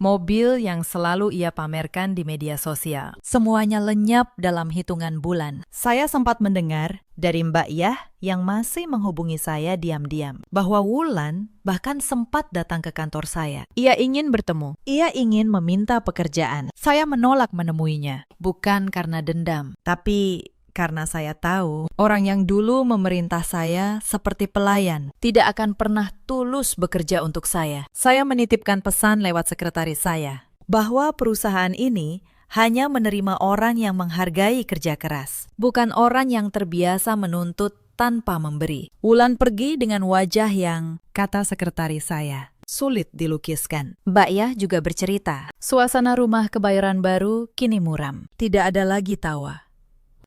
mobil yang selalu ia pamerkan di media sosial. Semuanya lenyap dalam hitungan bulan. Saya sempat mendengar dari Mbak Yah yang masih menghubungi saya diam-diam bahwa Wulan bahkan sempat datang ke kantor saya. Ia ingin bertemu. Ia ingin meminta pekerjaan. Saya menolak menemuinya. Bukan karena dendam, tapi karena saya tahu orang yang dulu memerintah saya seperti pelayan tidak akan pernah tulus bekerja untuk saya. Saya menitipkan pesan lewat sekretaris saya bahwa perusahaan ini hanya menerima orang yang menghargai kerja keras, bukan orang yang terbiasa menuntut tanpa memberi. Wulan pergi dengan wajah yang, kata sekretaris saya, sulit dilukiskan. Mbak Yah juga bercerita, suasana rumah Kebayoran Baru kini muram. Tidak ada lagi tawa.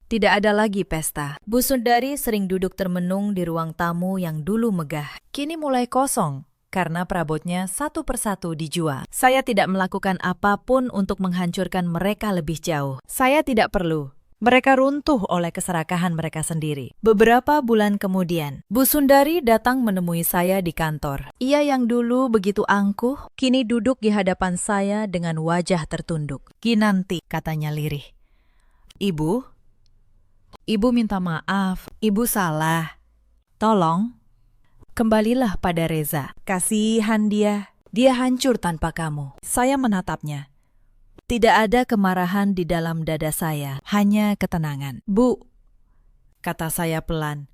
Tidak ada lagi pesta. Bu Sundari sering duduk termenung di ruang tamu yang dulu megah. Kini mulai kosong karena perabotnya satu persatu dijual. Saya tidak melakukan apapun untuk menghancurkan mereka lebih jauh. Saya tidak perlu. Mereka runtuh oleh keserakahan mereka sendiri. Beberapa bulan kemudian, Bu Sundari datang menemui saya di kantor. Ia yang dulu begitu angkuh, kini duduk di hadapan saya dengan wajah tertunduk. "Kinanti," katanya lirih. Ibu minta maaf, Ibu salah. Tolong, kembalilah pada Reza. Kasihan dia hancur tanpa kamu. Saya menatapnya. Tidak ada kemarahan di dalam dada saya, hanya ketenangan. Bu, kata saya pelan.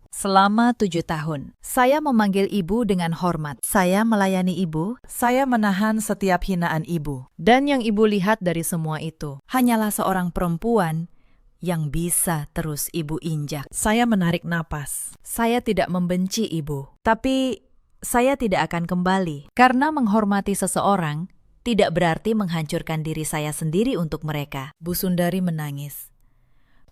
Selama 7 tahun, saya memanggil ibu dengan hormat. Saya melayani ibu, saya menahan setiap hinaan ibu. Dan yang ibu lihat dari semua itu, hanyalah seorang perempuan yang bisa terus ibu injak. Saya menarik napas. Saya tidak membenci ibu, tapi saya tidak akan kembali. Karena menghormati seseorang tidak berarti menghancurkan diri saya sendiri untuk mereka. Bu Sundari menangis.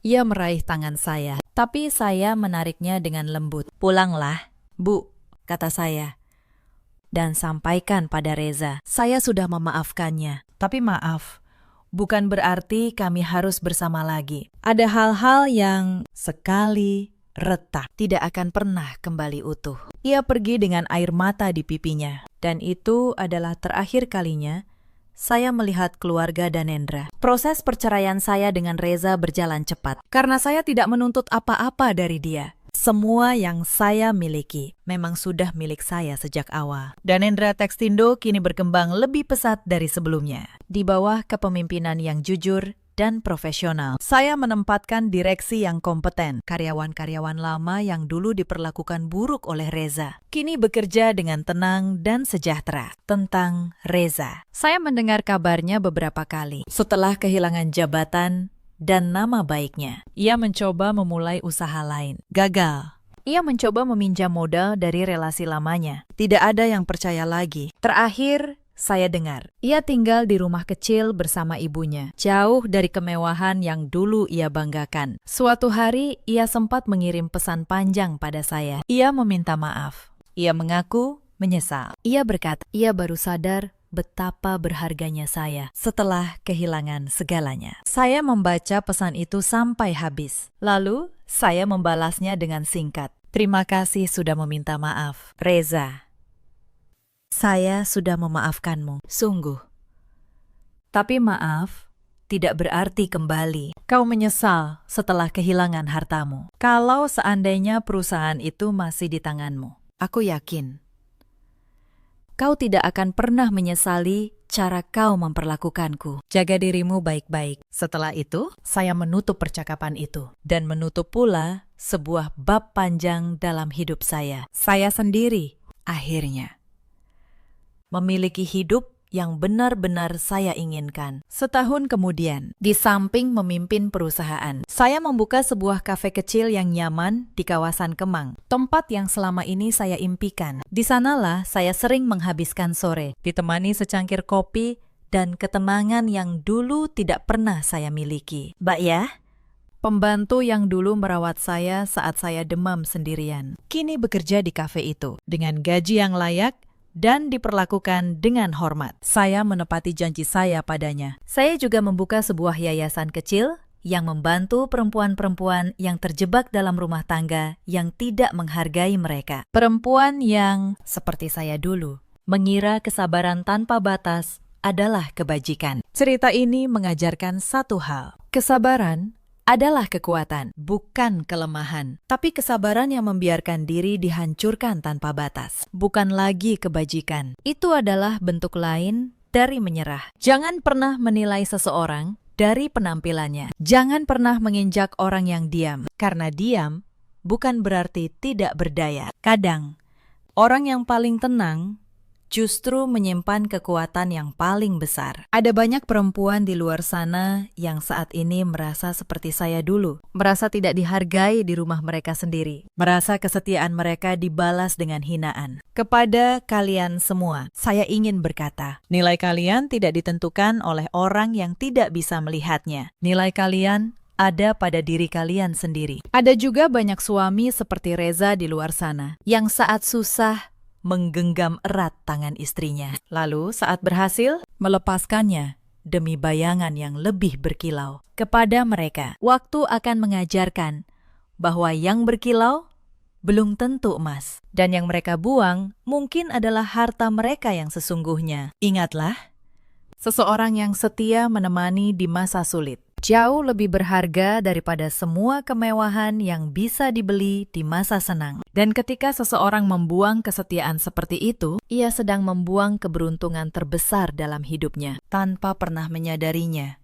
Ia meraih tangan saya, tapi saya menariknya dengan lembut. Pulanglah, Bu, kata saya. Dan sampaikan pada Reza, saya sudah memaafkannya. Tapi maaf, bukan berarti kami harus bersama lagi. Ada hal-hal yang sekali retak tidak akan pernah kembali utuh. Ia pergi dengan air mata di pipinya. Dan itu adalah terakhir kalinya saya melihat keluarga Danendra. Proses perceraian saya dengan Reza berjalan cepat. Karena saya tidak menuntut apa-apa dari dia. Semua yang saya miliki memang sudah milik saya sejak awal. Danendra Tekstindo kini berkembang lebih pesat dari sebelumnya. Di bawah kepemimpinan yang jujur dan profesional. Saya menempatkan direksi yang kompeten. Karyawan-karyawan lama yang dulu diperlakukan buruk oleh Reza kini bekerja dengan tenang dan sejahtera. Tentang Reza, saya mendengar kabarnya beberapa kali. Setelah kehilangan jabatan dan nama baiknya, ia mencoba memulai usaha lain. Gagal. Ia mencoba meminjam modal dari relasi lamanya. Tidak ada yang percaya lagi. Terakhir, saya dengar, ia tinggal di rumah kecil bersama ibunya, jauh dari kemewahan yang dulu ia banggakan. Suatu hari, ia sempat mengirim pesan panjang pada saya. Ia meminta maaf. Ia mengaku menyesal. Ia berkata, ia baru sadar betapa berharganya saya setelah kehilangan segalanya. Saya membaca pesan itu sampai habis. Lalu, saya membalasnya dengan singkat. Terima kasih sudah meminta maaf, Reza. Saya sudah memaafkanmu, sungguh. Tapi maaf tidak berarti kembali. Kau menyesal setelah kehilangan hartamu. Kalau seandainya perusahaan itu masih di tanganmu, aku yakin kau tidak akan pernah menyesali cara kau memperlakukanku. Jaga dirimu baik-baik. Setelah itu, saya menutup percakapan itu. Dan menutup pula sebuah bab panjang dalam hidup saya. Saya sendiri, akhirnya, memiliki hidup yang benar-benar saya inginkan. Setahun kemudian, di samping memimpin perusahaan, saya membuka sebuah kafe kecil yang nyaman di kawasan Kemang, tempat yang selama ini saya impikan. Di sanalah saya sering menghabiskan sore, ditemani secangkir kopi dan ketenangan yang dulu tidak pernah saya miliki. Mbak ya? Pembantu yang dulu merawat saya saat saya demam sendirian, kini bekerja di kafe itu dengan gaji yang layak dan diperlakukan dengan hormat. Saya menepati janji saya padanya. Saya juga membuka sebuah yayasan kecil yang membantu perempuan-perempuan yang terjebak dalam rumah tangga yang tidak menghargai mereka. Perempuan yang, seperti saya dulu, mengira kesabaran tanpa batas adalah kebajikan. Cerita ini mengajarkan satu hal. Kesabaran adalah kekuatan, bukan kelemahan. Tapi kesabaran yang membiarkan diri dihancurkan tanpa batas, bukan lagi kebajikan. Itu adalah bentuk lain dari menyerah. Jangan pernah menilai seseorang dari penampilannya. Jangan pernah menginjak orang yang diam, karena diam bukan berarti tidak berdaya. Kadang, orang yang paling tenang justru menyimpan kekuatan yang paling besar. Ada banyak perempuan di luar sana yang saat ini merasa seperti saya dulu. Merasa tidak dihargai di rumah mereka sendiri. Merasa kesetiaan mereka dibalas dengan hinaan. Kepada kalian semua, saya ingin berkata, nilai kalian tidak ditentukan oleh orang yang tidak bisa melihatnya. Nilai kalian ada pada diri kalian sendiri. Ada juga banyak suami seperti Reza di luar sana, yang saat susah menggenggam erat tangan istrinya. Lalu saat berhasil, melepaskannya demi bayangan yang lebih berkilau. Kepada mereka, waktu akan mengajarkan bahwa yang berkilau belum tentu emas. Dan yang mereka buang mungkin adalah harta mereka yang sesungguhnya. Ingatlah, seseorang yang setia menemani di masa sulit jauh lebih berharga daripada semua kemewahan yang bisa dibeli di masa senang. Dan ketika seseorang membuang kesetiaan seperti itu, ia sedang membuang keberuntungan terbesar dalam hidupnya, tanpa pernah menyadarinya,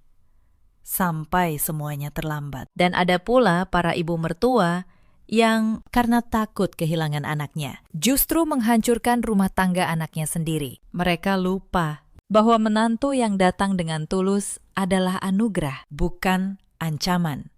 sampai semuanya terlambat. Dan ada pula para ibu mertua yang karena takut kehilangan anaknya, justru menghancurkan rumah tangga anaknya sendiri. Mereka lupa bahwa menantu yang datang dengan tulus adalah anugerah, bukan ancaman.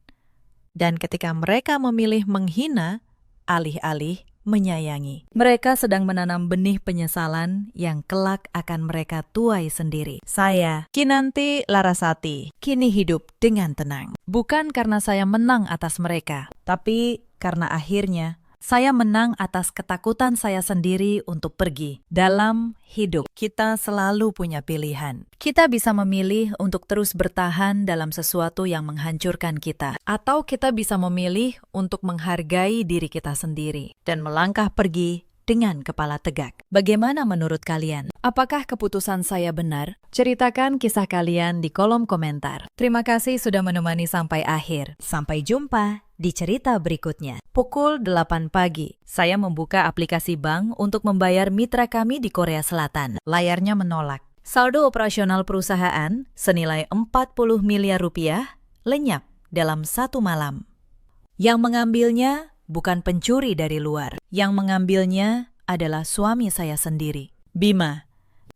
Dan ketika mereka memilih menghina, alih-alih menyayangi, mereka sedang menanam benih penyesalan yang kelak akan mereka tuai sendiri. Saya, Kinanti Larasati, kini hidup dengan tenang. Bukan karena saya menang atas mereka, tapi karena akhirnya saya menang atas ketakutan saya sendiri untuk pergi. Dalam hidup, kita selalu punya pilihan. Kita bisa memilih untuk terus bertahan dalam sesuatu yang menghancurkan kita. Atau kita bisa memilih untuk menghargai diri kita sendiri dan melangkah pergi dengan kepala tegak. Bagaimana menurut kalian? Apakah keputusan saya benar? Ceritakan kisah kalian di kolom komentar. Terima kasih sudah menemani sampai akhir. Sampai jumpa di cerita berikutnya. Pukul 8 pagi, saya membuka aplikasi bank untuk membayar mitra kami di Korea Selatan. Layarnya menolak. Saldo operasional perusahaan senilai 40 miliar rupiah lenyap dalam satu malam. Yang mengambilnya bukan pencuri dari luar. Yang mengambilnya adalah suami saya sendiri, Bima,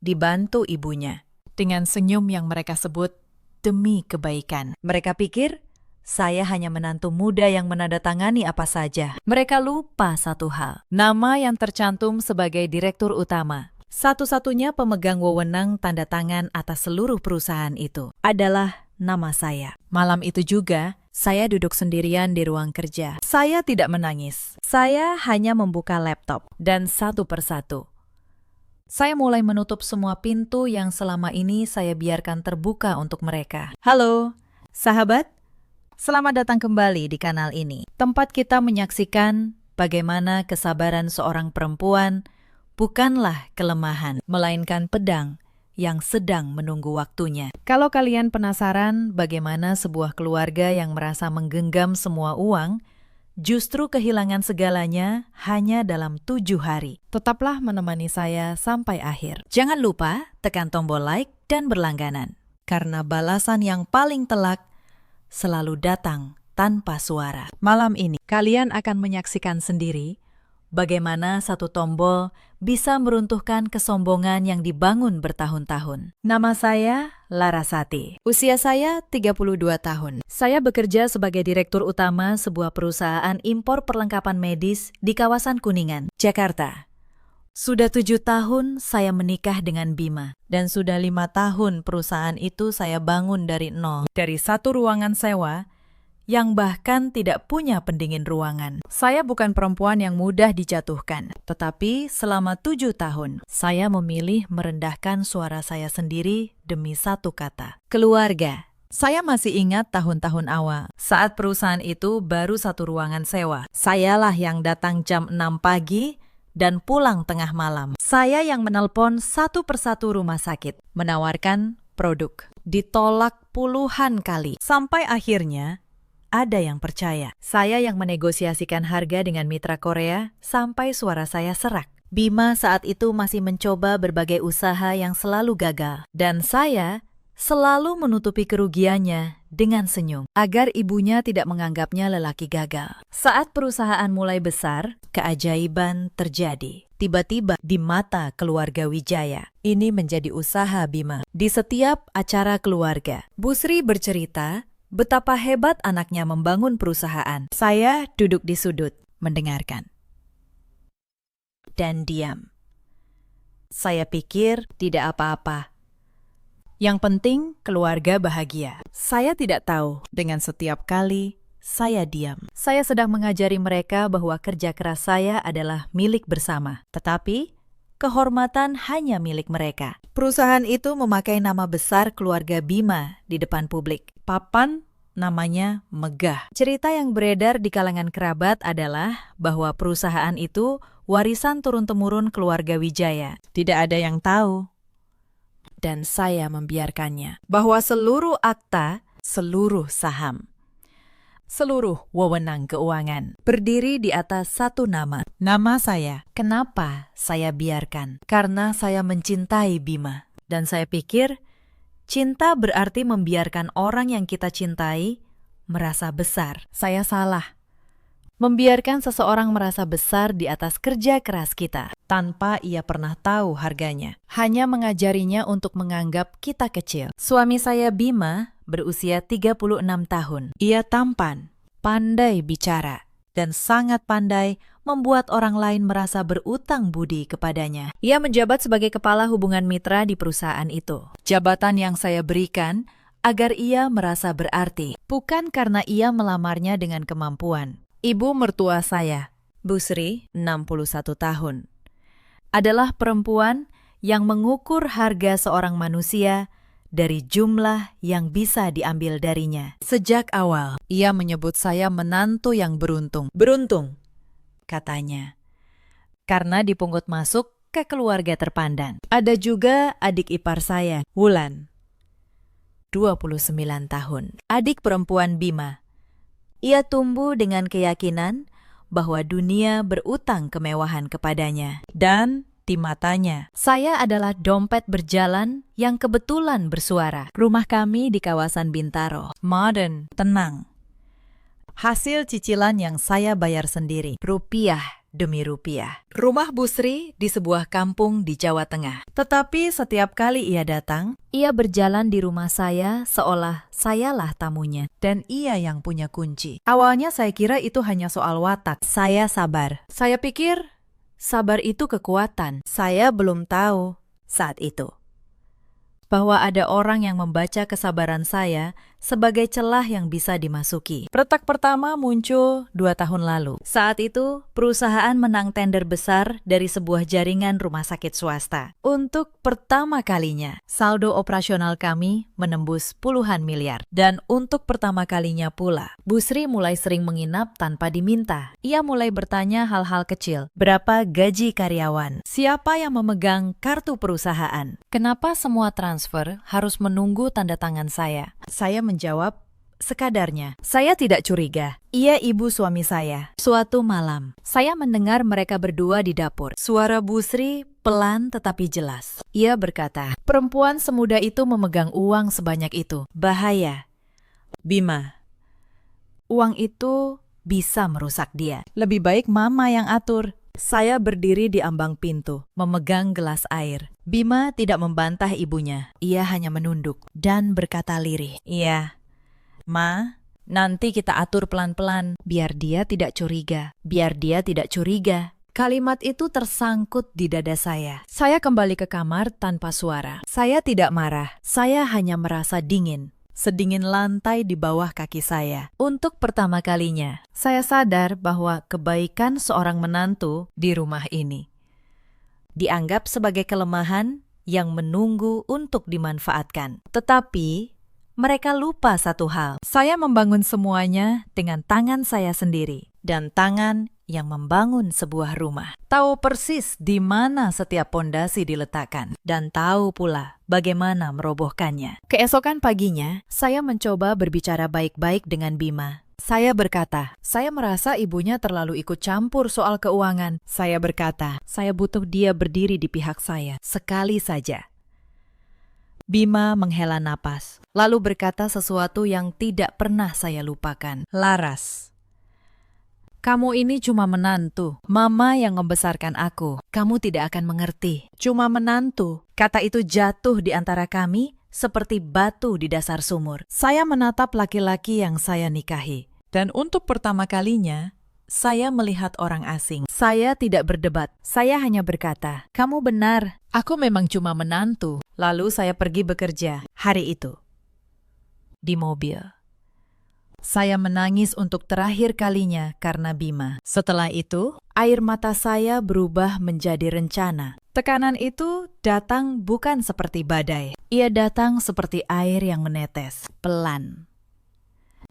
dibantu ibunya. Dengan senyum yang mereka sebut demi kebaikan. Mereka pikir saya hanya menantu muda yang menandatangani apa saja. Mereka lupa satu hal. Nama yang tercantum sebagai direktur utama, satu-satunya pemegang wewenang tanda tangan atas seluruh perusahaan itu, adalah nama saya. Malam itu juga, saya duduk sendirian di ruang kerja. Saya tidak menangis. Saya hanya membuka laptop. Dan satu persatu, saya mulai menutup semua pintu yang selama ini saya biarkan terbuka untuk mereka. Halo, sahabat. Selamat datang kembali di kanal ini. Tempat kita menyaksikan bagaimana kesabaran seorang perempuan bukanlah kelemahan, melainkan pedang yang sedang menunggu waktunya. Kalau kalian penasaran bagaimana sebuah keluarga yang merasa menggenggam semua uang, justru kehilangan segalanya hanya dalam 7 hari. Tetaplah menemani saya sampai akhir. Jangan lupa tekan tombol like dan berlangganan, karena balasan yang paling telak selalu datang tanpa suara. Malam ini, kalian akan menyaksikan sendiri bagaimana satu tombol bisa meruntuhkan kesombongan yang dibangun bertahun-tahun. Nama saya Larasati. Usia saya 32 tahun. Saya bekerja sebagai direktur utama sebuah perusahaan impor perlengkapan medis di kawasan Kuningan, Jakarta. Sudah 7 tahun saya menikah dengan Bima, dan sudah 5 tahun perusahaan itu saya bangun dari nol. Dari satu ruangan sewa, yang bahkan tidak punya pendingin ruangan. Saya bukan perempuan yang mudah dijatuhkan, tetapi selama 7 tahun, saya memilih merendahkan suara saya sendiri demi satu kata. Keluarga. Saya masih ingat tahun-tahun awal, saat perusahaan itu baru satu ruangan sewa. Sayalah yang datang jam 6 pagi, dan pulang tengah malam. Saya yang menelpon satu persatu rumah sakit, menawarkan produk. Ditolak puluhan kali, sampai akhirnya ada yang percaya. Saya yang menegosiasikan harga dengan mitra Korea sampai suara saya serak. Bima saat itu masih mencoba berbagai usaha yang selalu gagal. Dan saya selalu menutupi kerugiannya dengan senyum, agar ibunya tidak menganggapnya lelaki gagal. Saat perusahaan mulai besar, keajaiban terjadi. Tiba-tiba di mata keluarga Wijaya, ini menjadi usaha Bima. Di setiap acara keluarga, Bu Sri bercerita betapa hebat anaknya membangun perusahaan. Saya duduk di sudut, mendengarkan. Dan diam. Saya pikir tidak apa-apa. Yang penting keluarga bahagia. Saya tidak tahu, dengan setiap kali saya diam. Saya sedang mengajari mereka bahwa kerja keras saya adalah milik bersama. Tetapi kehormatan hanya milik mereka. Perusahaan itu memakai nama besar keluarga Bima di depan publik. Papan namanya megah. Cerita yang beredar di kalangan kerabat adalah bahwa perusahaan itu warisan turun-temurun keluarga Wijaya. Tidak ada yang tahu. Dan saya membiarkannya. Bahwa seluruh akta, seluruh saham, seluruh wewenang keuangan berdiri di atas satu nama. Nama saya. Kenapa saya biarkan? Karena saya mencintai Bima. Dan saya pikir, cinta berarti membiarkan orang yang kita cintai merasa besar. Saya salah. Membiarkan seseorang merasa besar di atas kerja keras kita, tanpa ia pernah tahu harganya. Hanya mengajarinya untuk menganggap kita kecil. Suami saya Bima berusia 36 tahun. Ia tampan, pandai bicara, dan sangat pandai membuat orang lain merasa berutang budi kepadanya. Ia menjabat sebagai kepala hubungan mitra di perusahaan itu. Jabatan yang saya berikan agar ia merasa berarti, bukan karena ia melamarnya dengan kemampuan. Ibu mertua saya, Bu Sri, 61 tahun, adalah perempuan yang mengukur harga seorang manusia dari jumlah yang bisa diambil darinya. Sejak awal, ia menyebut saya menantu yang beruntung. Beruntung, katanya, karena dipungut masuk ke keluarga terpandang. Ada juga adik ipar saya, Wulan, 29 tahun, adik perempuan Bima. Ia tumbuh dengan keyakinan bahwa dunia berutang kemewahan kepadanya. Dan di matanya, saya adalah dompet berjalan yang kebetulan bersuara. Rumah kami di kawasan Bintaro. Modern, tenang. Hasil cicilan yang saya bayar sendiri. Rupiah demi rupiah. Rumah Bu Sri di sebuah kampung di Jawa Tengah. Tetapi setiap kali ia datang, ia berjalan di rumah saya seolah sayalah tamunya. Dan ia yang punya kunci. Awalnya saya kira itu hanya soal watak. Saya sabar. Saya pikir sabar itu kekuatan. Saya belum tahu saat itu bahwa ada orang yang membaca kesabaran saya sebagai celah yang bisa dimasuki. Retak pertama muncul 2 tahun lalu. Saat itu, perusahaan menang tender besar dari sebuah jaringan rumah sakit swasta. Untuk pertama kalinya, saldo operasional kami menembus puluhan miliar. Dan untuk pertama kalinya pula, Bu Sri mulai sering menginap tanpa diminta. Ia mulai bertanya hal-hal kecil. Berapa gaji karyawan? Siapa yang memegang kartu perusahaan? Kenapa semua transfer harus menunggu tanda tangan saya? Saya menjawab, sekadarnya. Saya tidak curiga. Ia ibu suami saya. Suatu malam, saya mendengar mereka berdua di dapur. Suara Bu Sri pelan tetapi jelas. Ia berkata, perempuan semuda itu memegang uang sebanyak itu. Bahaya. Bima, uang itu bisa merusak dia. Lebih baik mama yang atur. Saya berdiri di ambang pintu, memegang gelas air. Bima tidak membantah ibunya. Ia hanya menunduk dan berkata lirih, "Iya, Ma, nanti kita atur pelan-pelan, biar dia tidak curiga. Biar dia tidak curiga." Kalimat itu tersangkut di dada saya. Saya kembali ke kamar tanpa suara. Saya tidak marah, saya hanya merasa dingin. Sedingin lantai di bawah kaki saya. Untuk pertama kalinya, saya sadar bahwa kebaikan seorang menantu di rumah ini dianggap sebagai kelemahan yang menunggu untuk dimanfaatkan. Tetapi, mereka lupa satu hal. Saya membangun semuanya dengan tangan saya sendiri. Dan tangan yang membangun sebuah rumah. Tahu persis di mana setiap pondasi diletakkan. Dan tahu pula bagaimana merobohkannya. Keesokan paginya, saya mencoba berbicara baik-baik dengan Bima. Saya berkata, saya merasa ibunya terlalu ikut campur soal keuangan. Saya berkata, saya butuh dia berdiri di pihak saya, sekali saja. Bima menghela napas, lalu berkata sesuatu yang tidak pernah saya lupakan. "Laras, kamu ini cuma menantu, mama yang membesarkan aku. Kamu tidak akan mengerti. Cuma menantu." Kata itu jatuh di antara kami seperti batu di dasar sumur. Saya menatap laki-laki yang saya nikahi. Dan untuk pertama kalinya, saya melihat orang asing. Saya tidak berdebat. Saya hanya berkata, "Kamu benar. Aku memang cuma menantu." Lalu saya pergi bekerja hari itu. Di mobil. Saya menangis untuk terakhir kalinya karena Bima. Setelah itu, air mata saya berubah menjadi rencana. Tekanan itu datang bukan seperti badai. Ia datang seperti air yang menetes, pelan.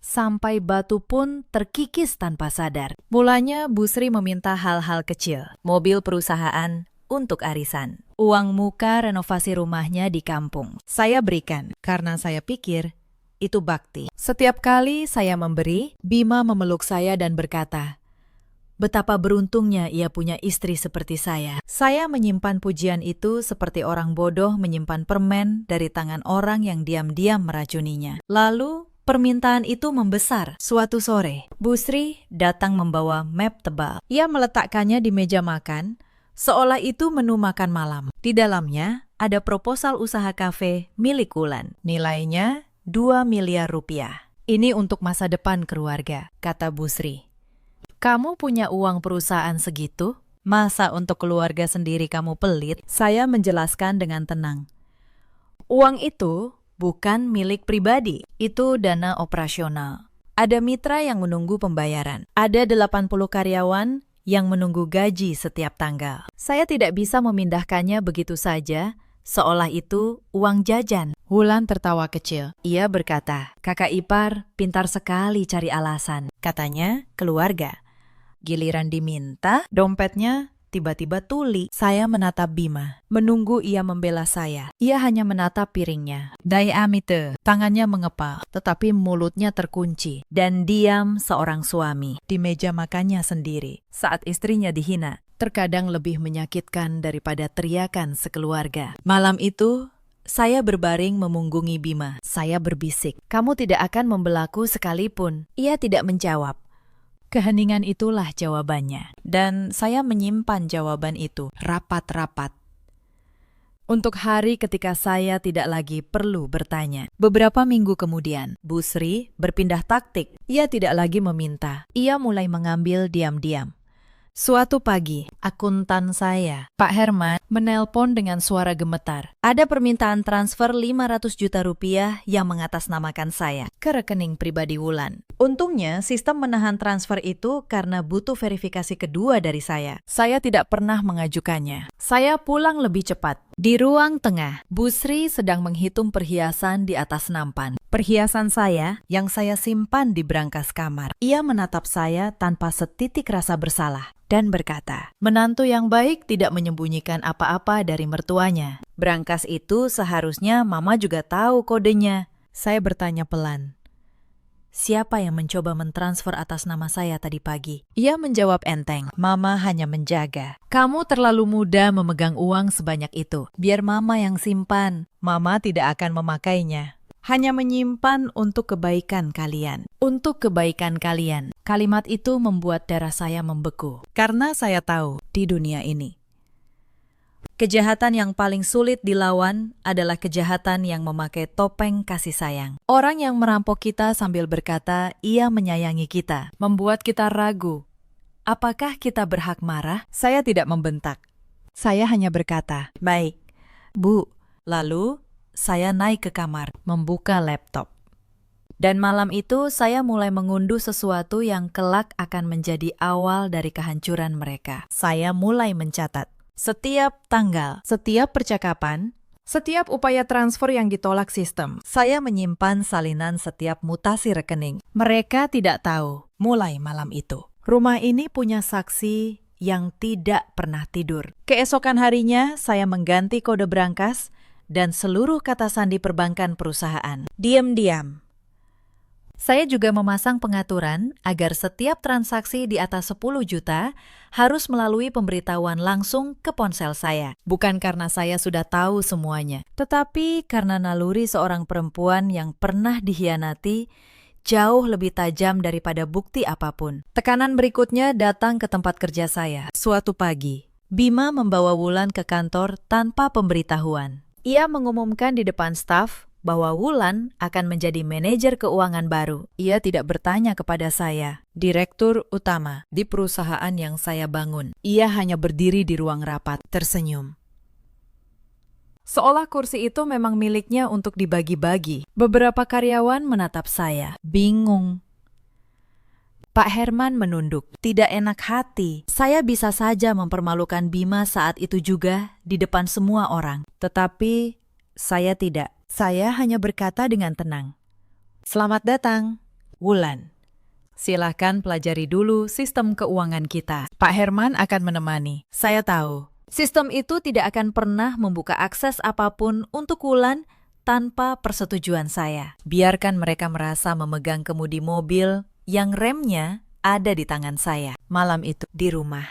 Sampai batu pun terkikis tanpa sadar. Mulanya Bu Sri meminta hal-hal kecil. Mobil perusahaan untuk arisan. Uang muka renovasi rumahnya di kampung. Saya berikan karena saya pikir itu bakti. Setiap kali saya memberi, Bima memeluk saya dan berkata, "Betapa beruntungnya ia punya istri seperti saya." Saya menyimpan pujian itu seperti orang bodoh menyimpan permen dari tangan orang yang diam-diam meracuninya. Lalu, permintaan itu membesar. Suatu sore, Bu Sri datang membawa map tebal. Ia meletakkannya di meja makan, seolah itu menu makan malam. Di dalamnya ada proposal usaha kafe milik Wulan. Nilainya 2 miliar rupiah. "Ini untuk masa depan keluarga," kata Bu Sri. "Kamu punya uang perusahaan segitu? Masa untuk keluarga sendiri kamu pelit?" Saya menjelaskan dengan tenang. "Uang itu bukan milik pribadi, itu dana operasional. Ada mitra yang menunggu pembayaran. Ada 80 karyawan yang menunggu gaji setiap tanggal. Saya tidak bisa memindahkannya begitu saja, seolah itu uang jajan." Wulan tertawa kecil. Ia berkata, "Kakak ipar pintar sekali cari alasan." Katanya, keluarga. Giliran diminta, dompetnya tiba-tiba tuli. Saya menatap Bima, menunggu ia membela saya. Ia hanya menatap piringnya. Dai amite, tangannya mengepal, tetapi mulutnya terkunci. Dan diam seorang suami di meja makannya sendiri saat istrinya dihina. Terkadang lebih menyakitkan daripada teriakan sekeluarga. Malam itu, saya berbaring memunggungi Bima. Saya berbisik, "Kamu tidak akan membelaku sekalipun." Ia tidak menjawab. Keheningan itulah jawabannya. Dan saya menyimpan jawaban itu rapat-rapat. Untuk hari ketika saya tidak lagi perlu bertanya. Beberapa minggu kemudian, Bu Sri berpindah taktik. Ia tidak lagi meminta. Ia mulai mengambil diam-diam. Suatu pagi, akuntan saya, Pak Herman, menelpon dengan suara gemetar. Ada permintaan transfer 500 juta rupiah yang mengatasnamakan saya ke rekening pribadi Wulan. Untungnya, sistem menahan transfer itu karena butuh verifikasi kedua dari saya. Saya tidak pernah mengajukannya. Saya pulang lebih cepat. Di ruang tengah, Bu Sri sedang menghitung perhiasan di atas nampan. Perhiasan saya yang saya simpan di brankas kamar. Ia menatap saya tanpa setitik rasa bersalah dan berkata, "Menantu yang baik tidak menyembunyikan apa-apa dari mertuanya. Brankas itu seharusnya Mama juga tahu kodenya." Saya bertanya pelan, "Siapa yang mencoba mentransfer atas nama saya tadi pagi?" Ia menjawab enteng, "Mama hanya menjaga. Kamu terlalu muda memegang uang sebanyak itu. Biar Mama yang simpan. Mama tidak akan memakainya. hanya menyimpan untuk kebaikan kalian. Untuk kebaikan kalian. Kalimat itu membuat darah saya membeku. Karena saya tahu di dunia ini, kejahatan yang paling sulit dilawan adalah kejahatan yang memakai topeng kasih sayang. Orang yang merampok kita sambil berkata ia menyayangi kita, membuat kita ragu. Apakah kita berhak marah? Saya tidak membentak. Saya hanya berkata, "Baik, Bu." Lalu, saya naik ke kamar, membuka laptop. Dan malam itu saya mulai mengunduh sesuatu yang kelak akan menjadi awal dari kehancuran mereka. Saya mulai mencatat setiap tanggal, setiap percakapan, setiap upaya transfer yang ditolak sistem. Saya menyimpan salinan setiap mutasi rekening. Mereka tidak tahu mulai malam itu. Rumah ini punya saksi yang tidak pernah tidur. Keesokan harinya, saya mengganti kode brankas dan seluruh kata sandi perbankan perusahaan. Diam-diam. Saya juga memasang pengaturan agar setiap transaksi di atas 10 juta harus melalui pemberitahuan langsung ke ponsel saya. Bukan karena saya sudah tahu semuanya, tetapi karena naluri seorang perempuan yang pernah dikhianati jauh lebih tajam daripada bukti apapun. Tekanan berikutnya datang ke tempat kerja saya. Suatu pagi, Bima membawa Wulan ke kantor tanpa pemberitahuan. Ia mengumumkan di depan staf bahwa Wulan akan menjadi manajer keuangan baru. Ia tidak bertanya kepada saya, direktur utama di perusahaan yang saya bangun. Ia hanya berdiri di ruang rapat, tersenyum. Seolah kursi itu memang miliknya untuk dibagi-bagi. Beberapa karyawan menatap saya, bingung. Pak Herman menunduk, tidak enak hati. Saya bisa saja mempermalukan Bima saat itu juga di depan semua orang. Tetapi saya tidak. Saya hanya berkata dengan tenang, "Selamat datang, Wulan. Silakan pelajari dulu sistem keuangan kita. Pak Herman akan menemani." Saya tahu, sistem itu tidak akan pernah membuka akses apapun untuk Wulan tanpa persetujuan saya. Biarkan mereka merasa memegang kemudi mobil yang remnya ada di tangan saya. Malam itu di rumah,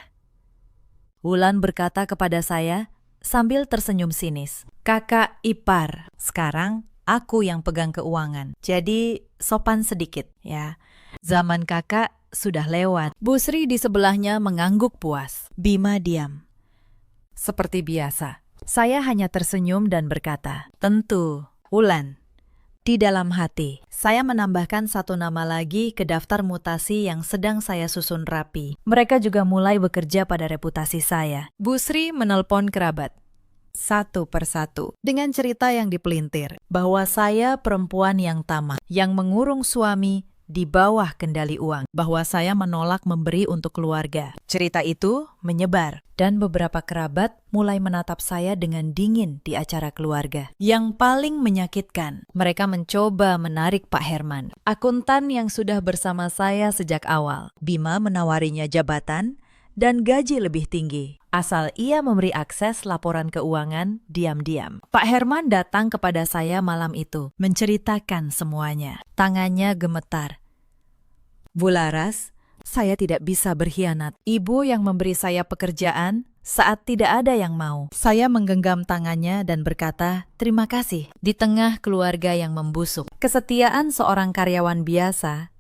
Wulan berkata kepada saya sambil tersenyum sinis, "Kakak ipar, sekarang aku yang pegang keuangan. Jadi sopan sedikit ya. Zaman kakak sudah lewat." Bu Sri di sebelahnya mengangguk puas. Bima diam. Seperti biasa, saya hanya tersenyum dan berkata, "Tentu, Wulan." Di dalam hati, saya menambahkan satu nama lagi ke daftar mutasi yang sedang saya susun rapi. Mereka juga mulai bekerja pada reputasi saya. Bu Sri menelpon kerabat satu persatu dengan cerita yang dipelintir bahwa saya perempuan yang tamak, yang mengurung suami di bawah kendali uang, bahwa saya menolak memberi untuk keluarga. Cerita itu menyebar dan beberapa kerabat mulai menatap saya dengan dingin di acara keluarga. Yang paling menyakitkan, mereka mencoba menarik Pak Herman, akuntan yang sudah bersama saya sejak awal. Bima menawarinya jabatan dan gaji lebih tinggi, asal ia memberi akses laporan keuangan diam-diam. Pak Herman datang kepada saya malam itu, menceritakan semuanya. Tangannya gemetar. "Bu Laras, saya tidak bisa berkhianat. Ibu yang memberi saya pekerjaan saat tidak ada yang mau." Saya menggenggam tangannya dan berkata, "Terima kasih." Di tengah keluarga yang membusuk, kesetiaan seorang karyawan biasa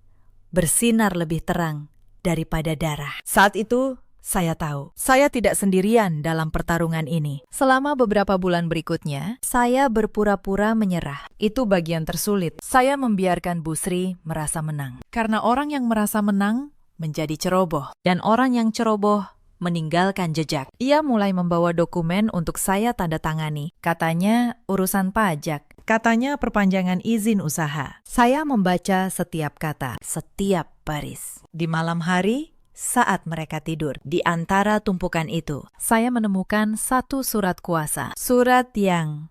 bersinar lebih terang daripada darah. Saat itu, saya tahu, saya tidak sendirian dalam pertarungan ini. Selama beberapa bulan berikutnya, saya berpura-pura menyerah. Itu bagian tersulit. Saya membiarkan Bu Sri merasa menang. Karena orang yang merasa menang menjadi ceroboh. Dan orang yang ceroboh meninggalkan jejak. Ia mulai membawa dokumen untuk saya tanda tangani. Katanya urusan pajak. Katanya perpanjangan izin usaha. Saya membaca setiap kata, setiap baris. Di malam hari, saat mereka tidur, di antara tumpukan itu, saya menemukan satu surat kuasa. Surat yang,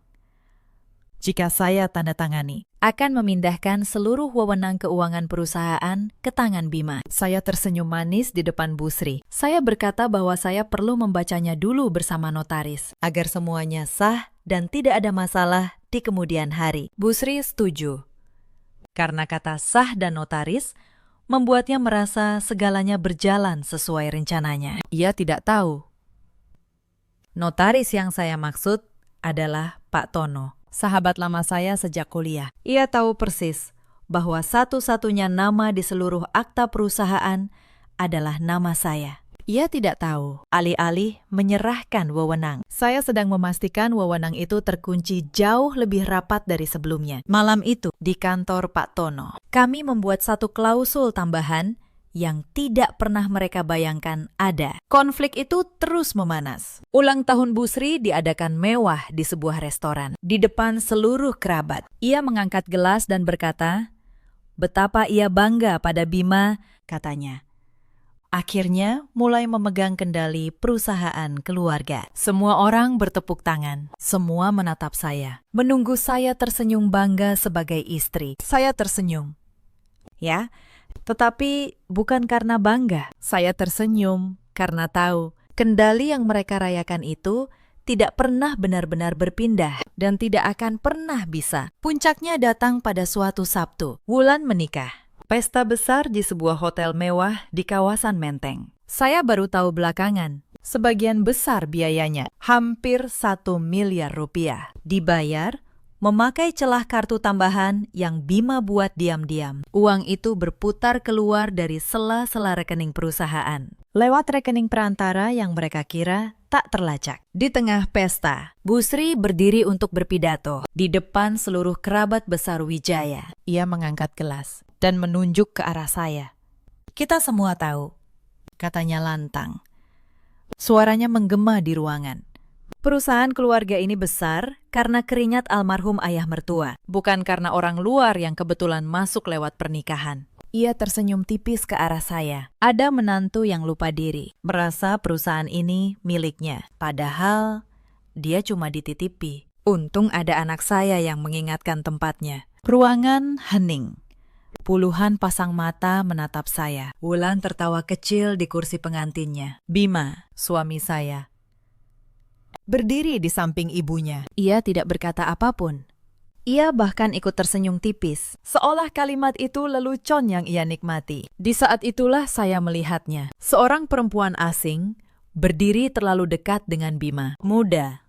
jika saya tanda tangani, akan memindahkan seluruh wewenang keuangan perusahaan ke tangan Bima. Saya tersenyum manis di depan Bu Sri. Saya berkata bahwa saya perlu membacanya dulu bersama notaris, agar semuanya sah dan tidak ada masalah di kemudian hari. Bu Sri setuju. Karena kata sah dan notaris membuatnya merasa segalanya berjalan sesuai rencananya. Ia tidak tahu. Notaris yang saya maksud adalah Pak Tono. sahabat lama saya sejak kuliah. Ia tahu persis bahwa satu-satunya nama di seluruh akta perusahaan adalah nama saya. Ia tidak tahu, alih-alih menyerahkan wewenang. Saya sedang memastikan wewenang itu terkunci jauh lebih rapat dari sebelumnya. Malam itu, di kantor Pak Tono, kami membuat satu klausul tambahan yang tidak pernah mereka bayangkan ada. Konflik itu terus memanas. Ulang tahun Bu Sri diadakan mewah di sebuah restoran, di depan seluruh kerabat. Ia mengangkat gelas dan berkata, betapa ia bangga pada Bima, katanya. Akhirnya mulai memegang kendali perusahaan keluarga. Semua orang bertepuk tangan. Semua menatap saya. Menunggu saya tersenyum bangga sebagai istri. Saya tersenyum. Ya, tetapi bukan karena bangga. Saya tersenyum karena tahu kendali yang mereka rayakan itu tidak pernah benar-benar berpindah dan tidak akan pernah bisa. Puncaknya datang pada suatu Sabtu. Wulan menikah. Pesta besar di sebuah hotel mewah di kawasan Menteng. Saya baru tahu belakangan, sebagian besar biayanya, hampir 1 miliar rupiah. Dibayar, memakai celah kartu tambahan yang Bima buat diam-diam. Uang itu berputar keluar dari sela-sela rekening perusahaan. Lewat rekening perantara yang mereka kira tak terlacak. Di tengah pesta, Bu Sri berdiri untuk berpidato di depan seluruh kerabat besar Wijaya. Ia mengangkat gelas dan menunjuk ke arah saya. Kita semua tahu, katanya lantang. Suaranya menggema di ruangan. Perusahaan keluarga ini besar karena keringat almarhum ayah mertua, bukan karena orang luar yang kebetulan masuk lewat pernikahan. Ia tersenyum tipis ke arah saya. Ada menantu yang lupa diri, merasa perusahaan ini miliknya. Padahal dia cuma dititipi. Untung ada anak saya yang mengingatkan tempatnya. Ruangan hening. Puluhan pasang mata menatap saya. Wulan tertawa kecil di kursi pengantinnya. Bima, suami saya, berdiri di samping ibunya. Ia tidak berkata apapun. Ia bahkan ikut tersenyum tipis, seolah kalimat itu lelucon yang ia nikmati. Di saat itulah saya melihatnya. Seorang perempuan asing berdiri terlalu dekat dengan Bima. Muda,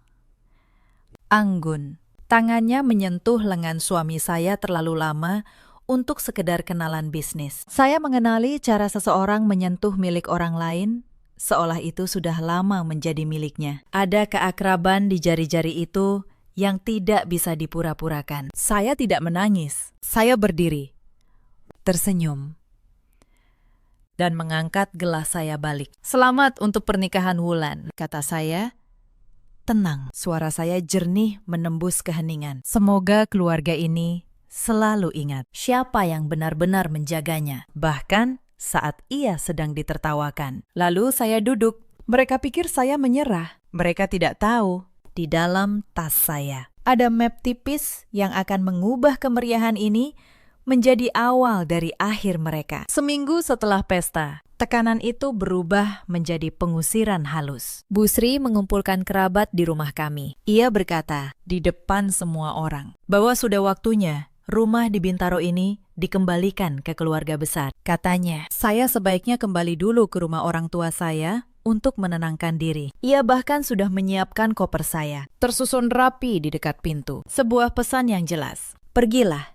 anggun. Tangannya menyentuh lengan suami saya terlalu lama untuk sekedar kenalan bisnis. Saya mengenali cara seseorang menyentuh milik orang lain, seolah itu sudah lama menjadi miliknya. Ada keakraban di jari-jari itu yang tidak bisa dipura-purakan. Saya tidak menangis. Saya berdiri, tersenyum, dan mengangkat gelas saya balik. Selamat untuk pernikahan Wulan, kata saya. Tenang, suara saya jernih menembus keheningan. Semoga keluarga ini selalu ingat siapa yang benar-benar menjaganya, bahkan saat ia sedang ditertawakan. Lalu saya duduk. Mereka pikir saya menyerah. Mereka tidak tahu, di dalam tas saya ada map tipis yang akan mengubah kemeriahan ini menjadi awal dari akhir mereka. Seminggu setelah pesta, tekanan itu berubah menjadi pengusiran halus. Bu Sri mengumpulkan kerabat di rumah kami. Ia berkata di depan semua orang bahwa sudah waktunya rumah di Bintaro ini dikembalikan ke keluarga besar. Katanya, saya sebaiknya kembali dulu ke rumah orang tua saya untuk menenangkan diri. Ia bahkan sudah menyiapkan koper saya, tersusun rapi di dekat pintu. Sebuah pesan yang jelas, pergilah.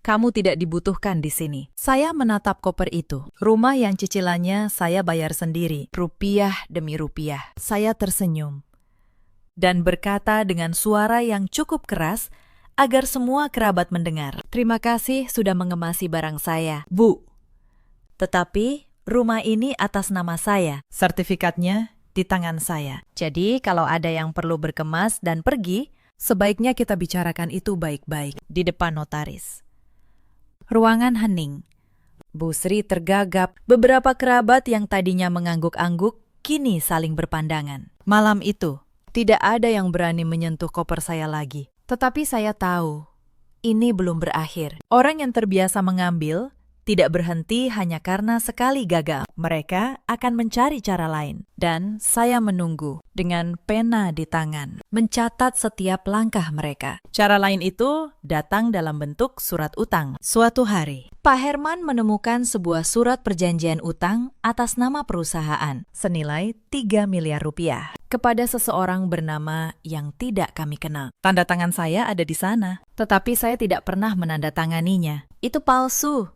Kamu tidak dibutuhkan di sini. Saya menatap koper itu. Rumah yang cicilannya saya bayar sendiri, rupiah demi rupiah. Saya tersenyum dan berkata dengan suara yang cukup keras agar semua kerabat mendengar. Terima kasih sudah mengemasi barang saya, Bu. Tetapi rumah ini atas nama saya. Sertifikatnya di tangan saya. Jadi kalau ada yang perlu berkemas dan pergi, sebaiknya kita bicarakan itu baik-baik di depan notaris. Ruangan hening. Bu Sri tergagap. Beberapa kerabat yang tadinya mengangguk-angguk kini saling berpandangan. Malam itu, tidak ada yang berani menyentuh koper saya lagi. Tetapi saya tahu, ini belum berakhir. Orang yang terbiasa mengambil tidak berhenti hanya karena sekali gagal. Mereka akan mencari cara lain. Dan saya menunggu dengan pena di tangan, mencatat setiap langkah mereka. Cara lain itu datang dalam bentuk surat utang. Suatu hari, Pak Herman menemukan sebuah surat perjanjian utang atas nama perusahaan senilai 3 miliar rupiah kepada seseorang bernama yang tidak kami kenal. Tanda tangan saya ada di sana, tetapi saya tidak pernah menandatanganinya. Itu palsu.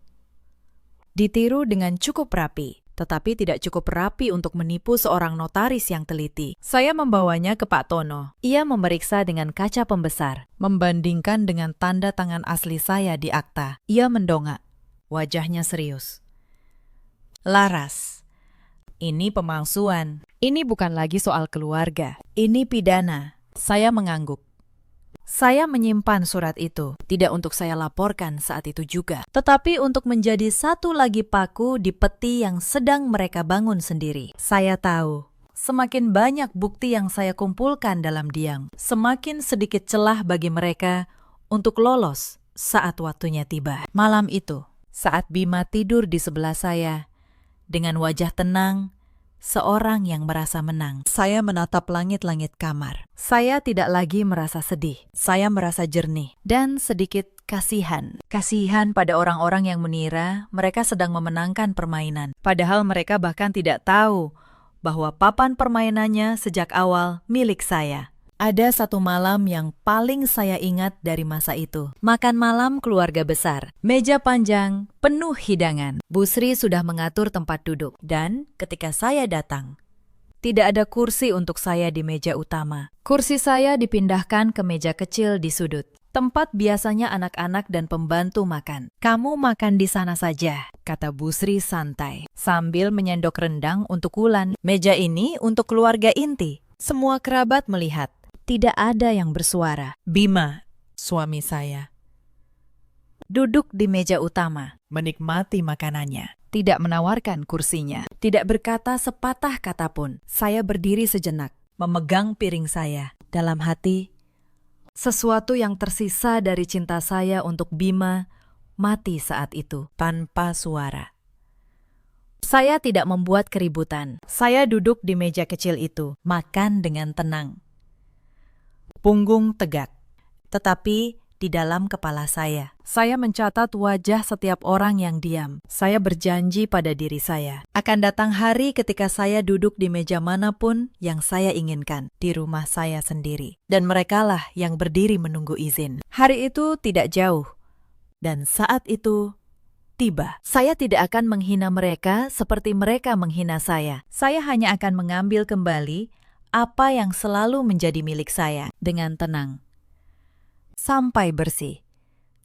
Ditiru dengan cukup rapi, tetapi tidak cukup rapi untuk menipu seorang notaris yang teliti. Saya membawanya ke Pak Tono. Ia memeriksa dengan kaca pembesar, membandingkan dengan tanda tangan asli saya di akta. Ia mendongak. Wajahnya serius. Laras, ini pemalsuan. Ini bukan lagi soal keluarga. Ini pidana. Saya mengangguk. Saya menyimpan surat itu, tidak untuk saya laporkan saat itu juga, tetapi untuk menjadi satu lagi paku di peti yang sedang mereka bangun sendiri. Saya tahu, semakin banyak bukti yang saya kumpulkan dalam diam, semakin sedikit celah bagi mereka untuk lolos saat waktunya tiba. Malam itu, saat Bima tidur di sebelah saya, dengan wajah tenang, seorang yang merasa menang. Saya menatap langit-langit kamar. Saya tidak lagi merasa sedih. Saya merasa jernih dan sedikit kasihan. Kasihan pada orang-orang yang mengira mereka sedang memenangkan permainan. Padahal mereka bahkan tidak tahu bahwa papan permainannya sejak awal milik saya. Ada satu malam yang paling saya ingat dari masa itu. Makan malam keluarga besar. Meja panjang, penuh hidangan. Bu Sri sudah mengatur tempat duduk. Dan ketika saya datang, tidak ada kursi untuk saya di meja utama. Kursi saya dipindahkan ke meja kecil di sudut. Tempat biasanya anak-anak dan pembantu makan. Kamu makan di sana saja, kata Bu Sri santai, sambil menyendok rendang untuk Wulan. Meja ini untuk keluarga inti. Semua kerabat melihat. Tidak ada yang bersuara. Bima, suami saya, duduk di meja utama, menikmati makanannya. Tidak menawarkan kursinya. Tidak berkata sepatah kata pun. Saya berdiri sejenak, memegang piring saya. Dalam hati, sesuatu yang tersisa dari cinta saya untuk Bima mati saat itu, tanpa suara. Saya tidak membuat keributan. Saya duduk di meja kecil itu, makan dengan tenang. Punggung tegak, tetapi di dalam kepala saya mencatat wajah setiap orang yang diam. Saya berjanji pada diri saya, akan datang hari ketika saya duduk di meja manapun yang saya inginkan, di rumah saya sendiri. Dan merekalah yang berdiri menunggu izin. Hari itu tidak jauh, dan saat itu tiba. Saya tidak akan menghina mereka seperti mereka menghina saya. Saya hanya akan mengambil kembali apa yang selalu menjadi milik saya dengan tenang. Sampai bersih.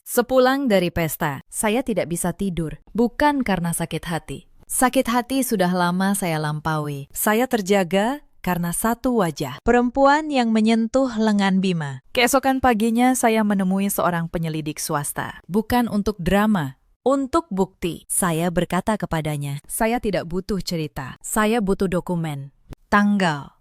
Sepulang dari pesta, saya tidak bisa tidur. Bukan karena sakit hati. Sakit hati sudah lama saya lampaui. Saya terjaga karena satu wajah. Perempuan yang menyentuh lengan Bima. Keesokan paginya saya menemui seorang penyelidik swasta. Bukan untuk drama, untuk bukti. Saya berkata kepadanya, saya tidak butuh cerita. Saya butuh dokumen, tanggal,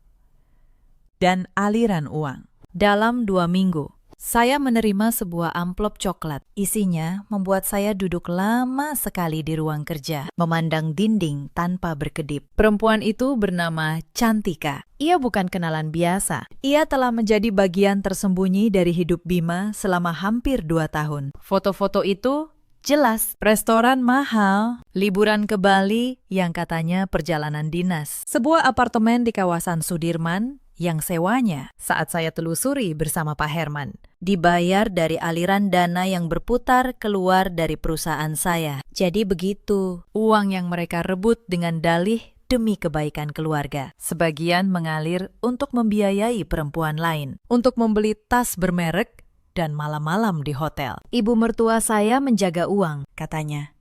dan aliran uang. Dalam 2 minggu, saya menerima sebuah amplop coklat. Isinya membuat saya duduk lama sekali di ruang kerja, memandang dinding tanpa berkedip. Perempuan itu bernama Cantika. Ia bukan kenalan biasa. Ia telah menjadi bagian tersembunyi dari hidup Bima selama hampir 2 tahun. Foto-foto itu jelas, restoran mahal, liburan ke Bali yang katanya perjalanan dinas, sebuah apartemen di kawasan Sudirman yang sewanya saat saya telusuri bersama Pak Herman dibayar dari aliran dana yang berputar keluar dari perusahaan saya. Jadi begitu, uang yang mereka rebut dengan dalih demi kebaikan keluarga. Sebagian mengalir untuk membiayai perempuan lain, untuk membeli tas bermerek dan malam-malam di hotel. Ibu mertua saya menjaga uang, katanya.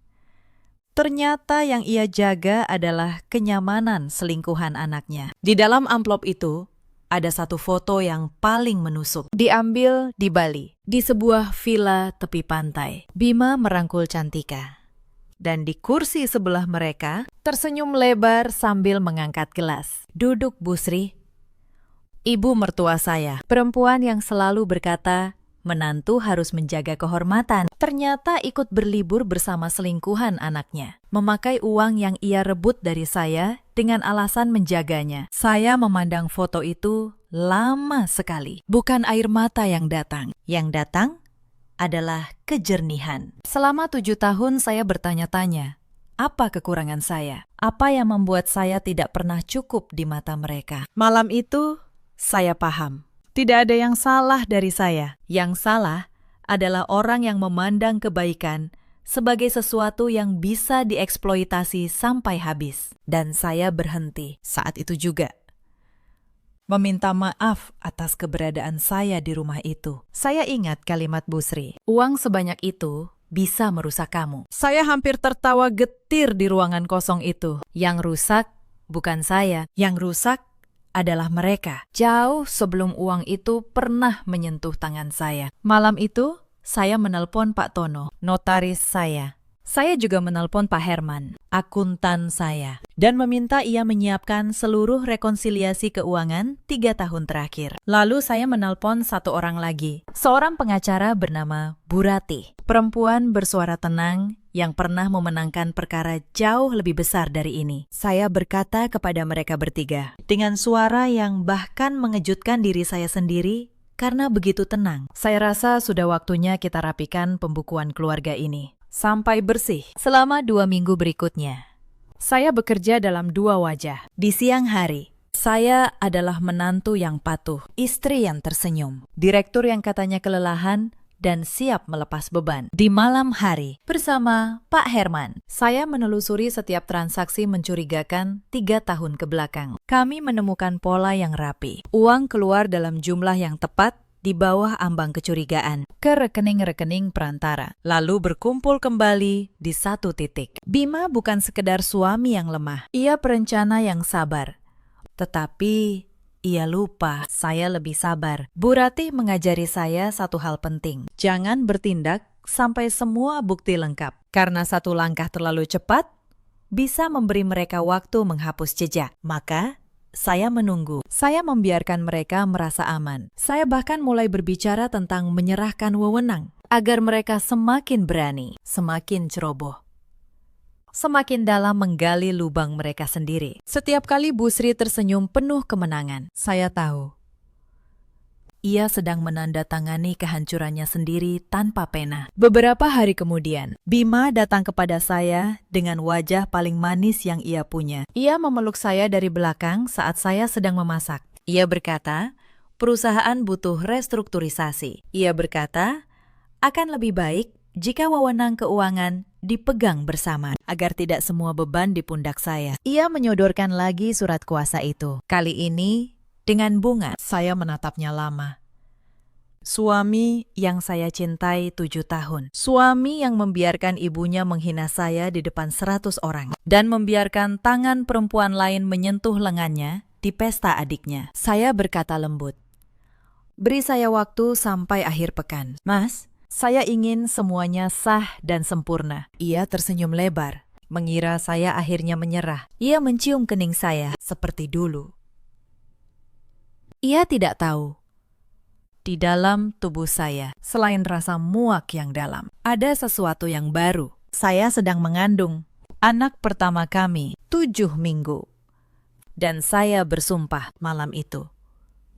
Ternyata yang ia jaga adalah kenyamanan selingkuhan anaknya. Di dalam amplop itu, ada satu foto yang paling menusuk. Diambil di Bali, di sebuah villa tepi pantai. Bima merangkul Cantika. Dan di kursi sebelah mereka, tersenyum lebar sambil mengangkat gelas. Duduk Bu Sri, ibu mertua saya, perempuan yang selalu berkata, menantu harus menjaga kehormatan. Ternyata ikut berlibur bersama selingkuhan anaknya. Memakai uang yang ia rebut dari saya dengan alasan menjaganya. Saya memandang foto itu lama sekali. Bukan air mata yang datang. Yang datang adalah kejernihan. Selama 7 tahun saya bertanya-tanya, apa kekurangan saya? Apa yang membuat saya tidak pernah cukup di mata mereka? Malam itu, saya paham. Tidak ada yang salah dari saya. Yang salah adalah orang yang memandang kebaikan sebagai sesuatu yang bisa dieksploitasi sampai habis. Dan saya berhenti saat itu juga. Meminta maaf atas keberadaan saya di rumah itu. Saya ingat kalimat Bu Sri, uang sebanyak itu bisa merusak kamu. Saya hampir tertawa getir di ruangan kosong itu. Yang rusak bukan saya, yang rusak adalah mereka. Jauh sebelum uang itu pernah menyentuh tangan saya. Malam itu, saya menelpon Pak Tono, notaris saya. Saya juga menelpon Pak Herman, akuntan saya, dan meminta ia menyiapkan seluruh rekonsiliasi keuangan 3 tahun terakhir. Lalu saya menelpon satu orang lagi, seorang pengacara bernama Bu Ratih, perempuan bersuara tenang yang pernah memenangkan perkara jauh lebih besar dari ini. Saya berkata kepada mereka bertiga, dengan suara yang bahkan mengejutkan diri saya sendiri, karena begitu tenang. Saya rasa sudah waktunya kita rapikan pembukuan keluarga ini sampai bersih. Selama 2 minggu berikutnya, saya bekerja dalam 2 wajah. Di siang hari, saya adalah menantu yang patuh, istri yang tersenyum, direktur yang katanya kelelahan dan siap melepas beban. Di malam hari, bersama Pak Herman, saya menelusuri setiap transaksi mencurigakan 3 tahun ke belakang. Kami menemukan pola yang rapi. Uang keluar dalam jumlah yang tepat di bawah ambang kecurigaan ke rekening-rekening perantara, lalu berkumpul kembali di satu titik. Bima bukan sekedar suami yang lemah, ia perencana yang sabar. Tetapi ia lupa saya lebih sabar. Bu Ratih mengajari saya satu hal penting. Jangan bertindak sampai semua bukti lengkap. Karena satu langkah terlalu cepat, bisa memberi mereka waktu menghapus jejak. Maka, saya menunggu. Saya membiarkan mereka merasa aman. Saya bahkan mulai berbicara tentang menyerahkan wewenang, agar mereka semakin berani, semakin ceroboh, semakin dalam menggali lubang mereka sendiri. Setiap kali Bu Sri tersenyum penuh kemenangan, saya tahu ia sedang menandatangani kehancurannya sendiri tanpa pena. Beberapa hari kemudian, Bima datang kepada saya dengan wajah paling manis yang ia punya. Ia memeluk saya dari belakang saat saya sedang memasak. Ia berkata, perusahaan butuh restrukturisasi. Ia berkata, akan lebih baik jika wewenang keuangan dipegang bersama, agar tidak semua beban di pundak saya. Ia menyodorkan lagi surat kuasa itu. Kali ini, dengan bunga, saya menatapnya lama. Suami yang saya cintai 7 tahun. Suami yang membiarkan ibunya menghina saya di depan 100 orang. Dan membiarkan tangan perempuan lain menyentuh lengannya di pesta adiknya. Saya berkata lembut, beri saya waktu sampai akhir pekan. Mas, saya ingin semuanya sah dan sempurna. Ia tersenyum lebar, mengira saya akhirnya menyerah. Ia mencium kening saya seperti dulu. Ia tidak tahu, di dalam tubuh saya, selain rasa muak yang dalam, ada sesuatu yang baru. Saya sedang mengandung anak pertama kami, 7 minggu. Dan saya bersumpah malam itu,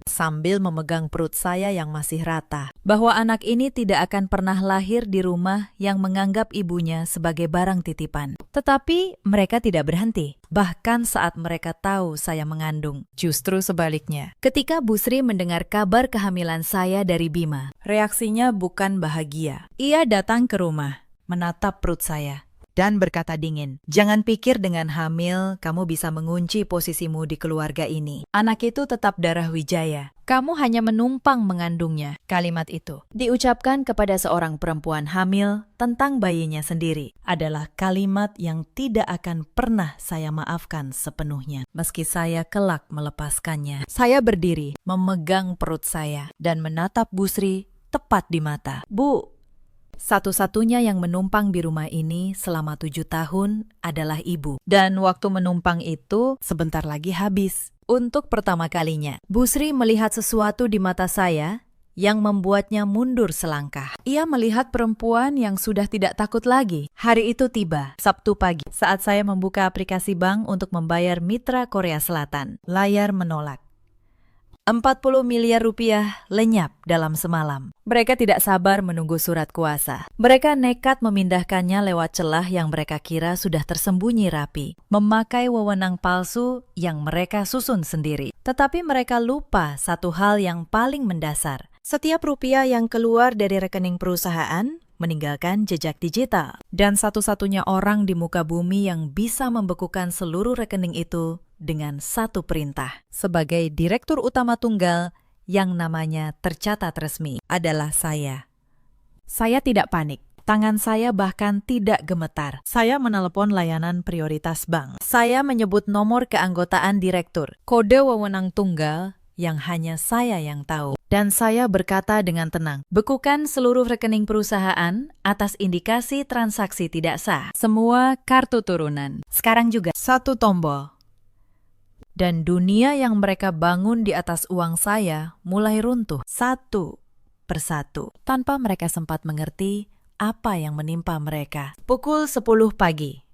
sambil memegang perut saya yang masih rata, bahwa anak ini tidak akan pernah lahir di rumah yang menganggap ibunya sebagai barang titipan. Tetapi mereka tidak berhenti, bahkan saat mereka tahu saya mengandung. Justru sebaliknya, ketika Bu Sri mendengar kabar kehamilan saya dari Bima, reaksinya bukan bahagia. Ia datang ke rumah, menatap perut saya, dan berkata dingin, jangan pikir dengan hamil kamu bisa mengunci posisimu di keluarga ini. Anak itu tetap darah Wijaya. Kamu hanya menumpang mengandungnya. Kalimat itu diucapkan kepada seorang perempuan hamil tentang bayinya sendiri. Adalah kalimat yang tidak akan pernah saya maafkan sepenuhnya. Meski saya kelak melepaskannya. Saya berdiri, memegang perut saya, dan menatap Bu Sri tepat di mata. Bu, satu-satunya yang menumpang di rumah ini selama 7 tahun adalah ibu. Dan waktu menumpang itu sebentar lagi habis. Untuk pertama kalinya, Bu Sri melihat sesuatu di mata saya yang membuatnya mundur selangkah. Ia melihat perempuan yang sudah tidak takut lagi. Hari itu tiba, Sabtu pagi, saat saya membuka aplikasi bank untuk membayar mitra Korea Selatan. Layar menolak. 40 miliar rupiah lenyap dalam semalam. Mereka tidak sabar menunggu surat kuasa. Mereka nekat memindahkannya lewat celah yang mereka kira sudah tersembunyi rapi, memakai wewenang palsu yang mereka susun sendiri. Tetapi mereka lupa satu hal yang paling mendasar. Setiap rupiah yang keluar dari rekening perusahaan meninggalkan jejak digital. Dan satu-satunya orang di muka bumi yang bisa membekukan seluruh rekening itu dengan satu perintah. Sebagai direktur utama tunggal yang namanya tercatat resmi adalah saya. Saya tidak panik. Tangan saya bahkan tidak gemetar. Saya menelepon layanan prioritas bank. Saya menyebut nomor keanggotaan direktur, kode wewenang tunggal yang hanya saya yang tahu. Dan saya berkata dengan tenang, bekukan seluruh rekening perusahaan atas indikasi transaksi tidak sah. Semua kartu turunan. Sekarang juga. Satu tombol. Dan dunia yang mereka bangun di atas uang saya mulai runtuh satu persatu. Tanpa mereka sempat mengerti apa yang menimpa mereka. Pukul 10 pagi.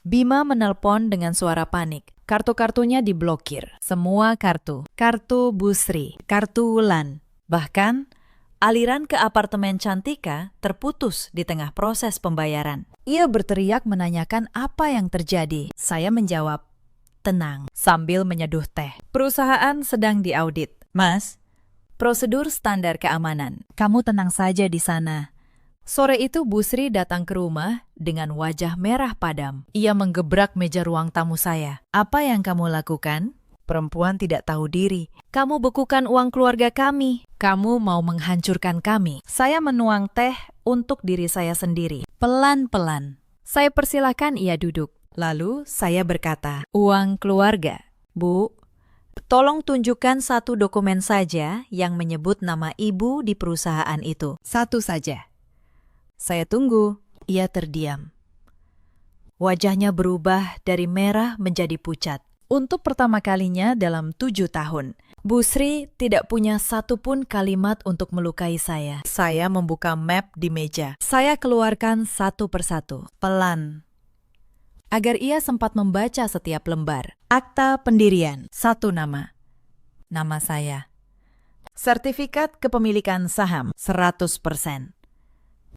Bima menelpon dengan suara panik. Kartu-kartunya diblokir. Semua kartu. Kartu Busri, kartu Wulan. Bahkan, aliran ke apartemen Cantika terputus di tengah proses pembayaran. Ia berteriak menanyakan apa yang terjadi. Saya menjawab, tenang, sambil menyeduh teh. Perusahaan sedang diaudit. Mas, prosedur standar keamanan. Kamu tenang saja di sana. Sore itu Busri datang ke rumah dengan wajah merah padam. Ia menggebrak meja ruang tamu saya. Apa yang kamu lakukan? Perempuan tidak tahu diri. Kamu bekukan uang keluarga kami. Kamu mau menghancurkan kami. Saya menuang teh untuk diri saya sendiri. Pelan-pelan. Saya persilakan ia duduk. Lalu saya berkata, uang keluarga. Bu, tolong tunjukkan satu dokumen saja yang menyebut nama ibu di perusahaan itu. Satu saja. Saya tunggu. Ia terdiam. Wajahnya berubah dari merah menjadi pucat. Untuk pertama kalinya dalam 7 tahun, Busri tidak punya satupun kalimat untuk melukai saya. Saya membuka map di meja. Saya keluarkan satu persatu, pelan, agar ia sempat membaca setiap lembar. Akta pendirian, satu nama. Nama saya. Sertifikat kepemilikan saham, 100%.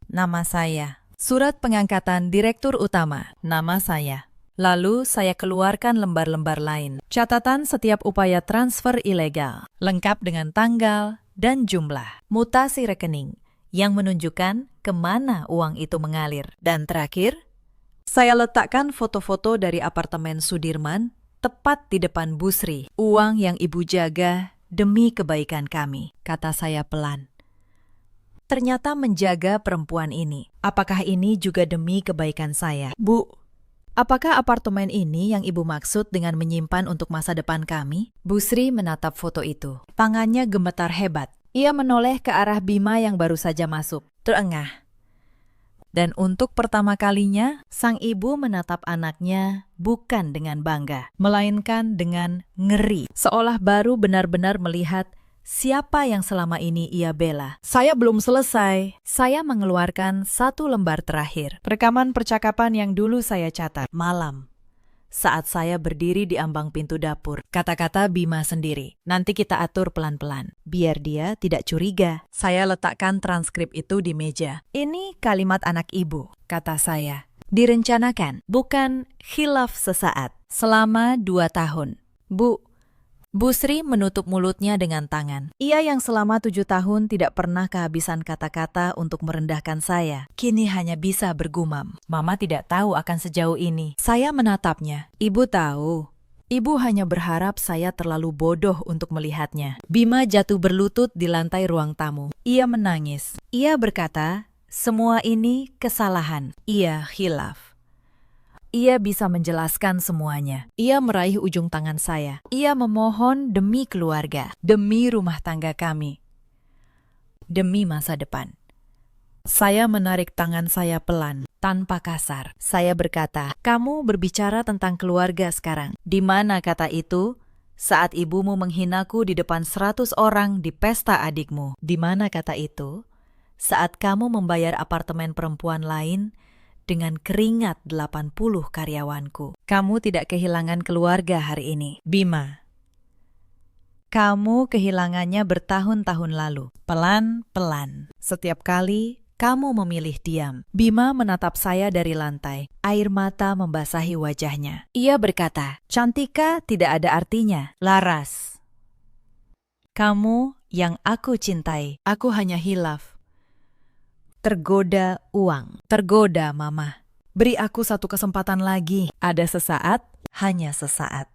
Nama saya. Surat pengangkatan direktur utama, nama saya. Lalu saya keluarkan lembar-lembar lain. Catatan setiap upaya transfer ilegal, lengkap dengan tanggal dan jumlah. Mutasi rekening, yang menunjukkan kemana uang itu mengalir. Dan terakhir, saya letakkan foto-foto dari apartemen Sudirman tepat di depan Busri. Uang yang ibu jaga demi kebaikan kami, kata saya pelan. Ternyata menjaga perempuan ini. Apakah ini juga demi kebaikan saya? Bu, apakah apartemen ini yang ibu maksud dengan menyimpan untuk masa depan kami? Busri menatap foto itu. Tangannya gemetar hebat. Ia menoleh ke arah Bima yang baru saja masuk. Terengah. Dan untuk pertama kalinya, sang ibu menatap anaknya bukan dengan bangga, melainkan dengan ngeri. Seolah baru benar-benar melihat siapa yang selama ini ia bela. Saya belum selesai. Saya mengeluarkan satu lembar terakhir. Rekaman percakapan yang dulu saya catat. Malam, saat saya berdiri di ambang pintu dapur. Kata-kata Bima sendiri. Nanti kita atur pelan-pelan, biar dia tidak curiga. Saya letakkan transkrip itu di meja. Ini kalimat anak ibu, kata saya. Direncanakan, bukan khilaf sesaat. Selama 2 tahun. Bu, Busri menutup mulutnya dengan tangan. Ia yang selama 7 tahun tidak pernah kehabisan kata-kata untuk merendahkan saya, kini hanya bisa bergumam. Mama tidak tahu akan sejauh ini. Saya menatapnya. Ibu tahu. Ibu hanya berharap saya terlalu bodoh untuk melihatnya. Bima jatuh berlutut di lantai ruang tamu. Ia menangis. Ia berkata, semua ini kesalahan. Ia khilaf. Ia bisa menjelaskan semuanya. Ia meraih ujung tangan saya. Ia memohon demi keluarga, demi rumah tangga kami, demi masa depan. Saya menarik tangan saya pelan, tanpa kasar. Saya berkata, kamu berbicara tentang keluarga sekarang. Di mana kata itu saat ibumu menghinaku di depan 100 orang di pesta adikmu? Di mana kata itu saat kamu membayar apartemen perempuan lain dengan keringat 80 karyawanku? Kamu tidak kehilangan keluarga hari ini, Bima. Kamu kehilangannya bertahun-tahun lalu. Pelan-pelan. Setiap kali kamu memilih diam. Bima menatap saya dari lantai. Air mata membasahi wajahnya. Ia berkata, Cantika tidak ada artinya. Laras. Kamu yang aku cintai. Aku hanya hilaf. Tergoda uang. Tergoda mama. Beri aku satu kesempatan lagi. Ada sesaat, hanya sesaat.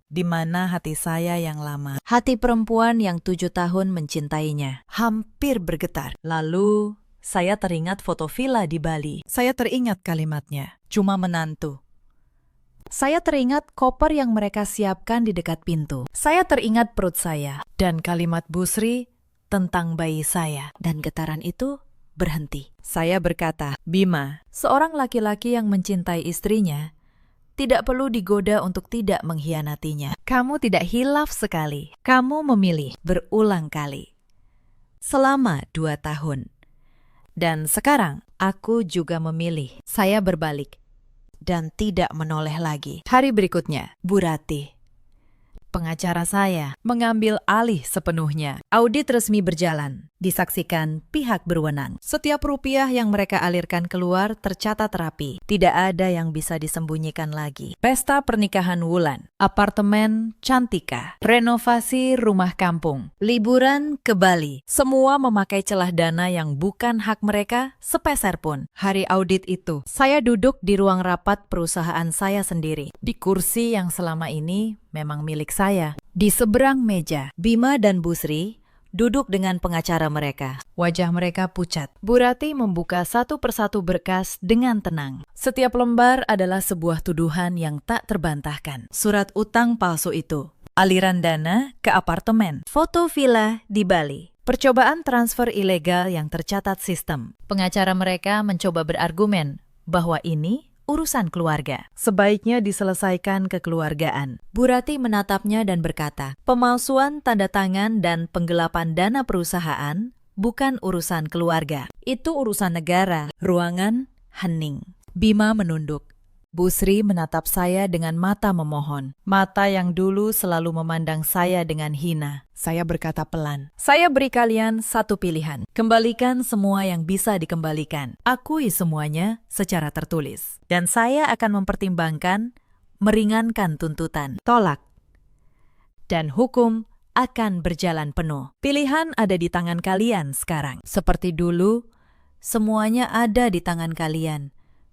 Di mana hati saya yang lama, hati perempuan yang 7 tahun mencintainya, hampir bergetar. Lalu, saya teringat foto villa di Bali. Saya teringat kalimatnya, cuma menantu. Saya teringat koper yang mereka siapkan di dekat pintu. Saya teringat perut saya, dan kalimat Bu Sri tentang bayi saya. Dan getaran itu berhenti. Saya berkata, Bima, seorang laki-laki yang mencintai istrinya, tidak perlu digoda untuk tidak mengkhianatinya. Kamu tidak hilaf sekali. Kamu memilih berulang kali. Selama 2 tahun. Dan sekarang, aku juga memilih. Saya berbalik. Dan tidak menoleh lagi. Hari berikutnya, Bu Rati, pengacara saya, mengambil alih sepenuhnya. Audit resmi berjalan, disaksikan pihak berwenang. Setiap rupiah yang mereka alirkan keluar tercatat rapi. Tidak ada yang bisa disembunyikan lagi. Pesta pernikahan Wulan, apartemen Cantika, renovasi rumah kampung, liburan ke Bali. Semua memakai celah dana yang bukan hak mereka sepeser pun. Hari audit itu, saya duduk di ruang rapat perusahaan saya sendiri. Di kursi yang selama ini memang milik saya. Di seberang meja, Bima dan Bu Sri duduk dengan pengacara mereka. Wajah mereka pucat. Bu Rati membuka satu persatu berkas dengan tenang. Setiap lembar adalah sebuah tuduhan yang tak terbantahkan. Surat utang palsu itu, aliran dana ke apartemen, foto villa di Bali, percobaan transfer ilegal yang tercatat sistem. Pengacara mereka mencoba berargumen bahwa ini urusan keluarga. Sebaiknya diselesaikan kekeluargaan. Bu Rati menatapnya dan berkata, pemalsuan tanda tangan dan penggelapan dana perusahaan bukan urusan keluarga. Itu urusan negara. Ruangan hening. Bima menunduk. Bu Sri menatap saya dengan mata memohon. Mata yang dulu selalu memandang saya dengan hina. Saya berkata pelan, saya beri kalian satu pilihan. Kembalikan semua yang bisa dikembalikan. Akui semuanya secara tertulis. Dan saya akan mempertimbangkan meringankan tuntutan. Tolak. Dan hukum akan berjalan penuh. Pilihan ada di tangan kalian sekarang. Seperti dulu, semuanya ada di tangan kalian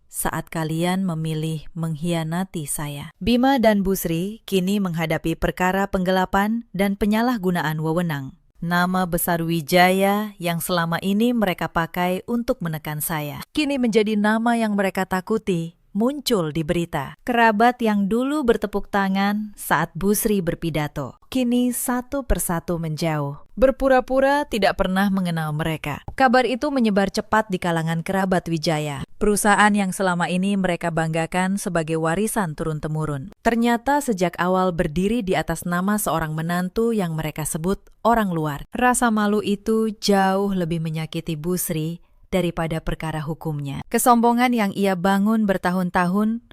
saat kalian memilih mengkhianati saya. Bima dan Bu Sri kini menghadapi perkara penggelapan dan penyalahgunaan wewenang. Nama besar Wijaya yang selama ini mereka pakai untuk menekan saya, kini menjadi nama yang mereka takuti muncul di berita. Kerabat yang dulu bertepuk tangan saat Bu Sri berpidato, kini satu persatu menjauh. Berpura-pura tidak pernah mengenal mereka. Kabar itu menyebar cepat di kalangan kerabat Wijaya. Perusahaan yang selama ini mereka banggakan sebagai warisan turun-temurun. Ternyata sejak awal berdiri di atas nama seorang menantu yang mereka sebut orang luar. Rasa malu itu jauh lebih menyakiti Bu Sri daripada perkara hukumnya. Kesombongan yang ia bangun bertahun-tahun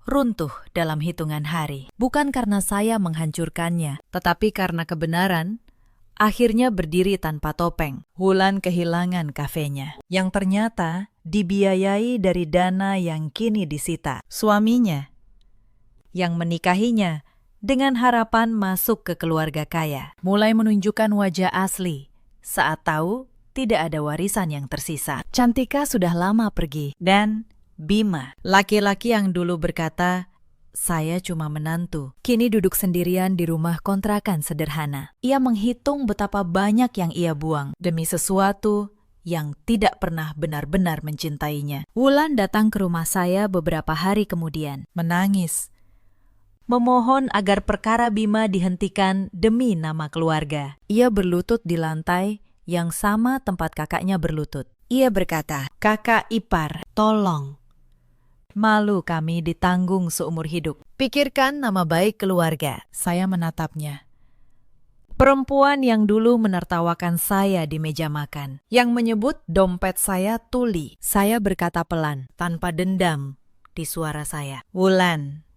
runtuh dalam hitungan hari. Bukan karena saya menghancurkannya, tetapi karena kebenaran akhirnya berdiri tanpa topeng. Wulan kehilangan kafenya, yang ternyata dibiayai dari dana yang kini disita. Suaminya, yang menikahinya dengan harapan masuk ke keluarga kaya, mulai menunjukkan wajah asli saat tahu tidak ada warisan yang tersisa. Cantika sudah lama pergi, dan Bima, laki-laki yang dulu berkata, saya cuma menantu, kini duduk sendirian di rumah kontrakan sederhana. Ia menghitung betapa banyak yang ia buang demi sesuatu yang tidak pernah benar-benar mencintainya. Wulan datang ke rumah saya beberapa hari kemudian, menangis, memohon agar perkara Bima dihentikan demi nama keluarga. Ia berlutut di lantai yang sama tempat kakaknya berlutut. Ia berkata, kakak ipar, tolong. Malu kami ditanggung seumur hidup. Pikirkan nama baik keluarga. Saya menatapnya. Perempuan yang dulu menertawakan saya di meja makan, yang menyebut dompet saya tuli. Saya berkata pelan, tanpa dendam di suara saya. Wulan,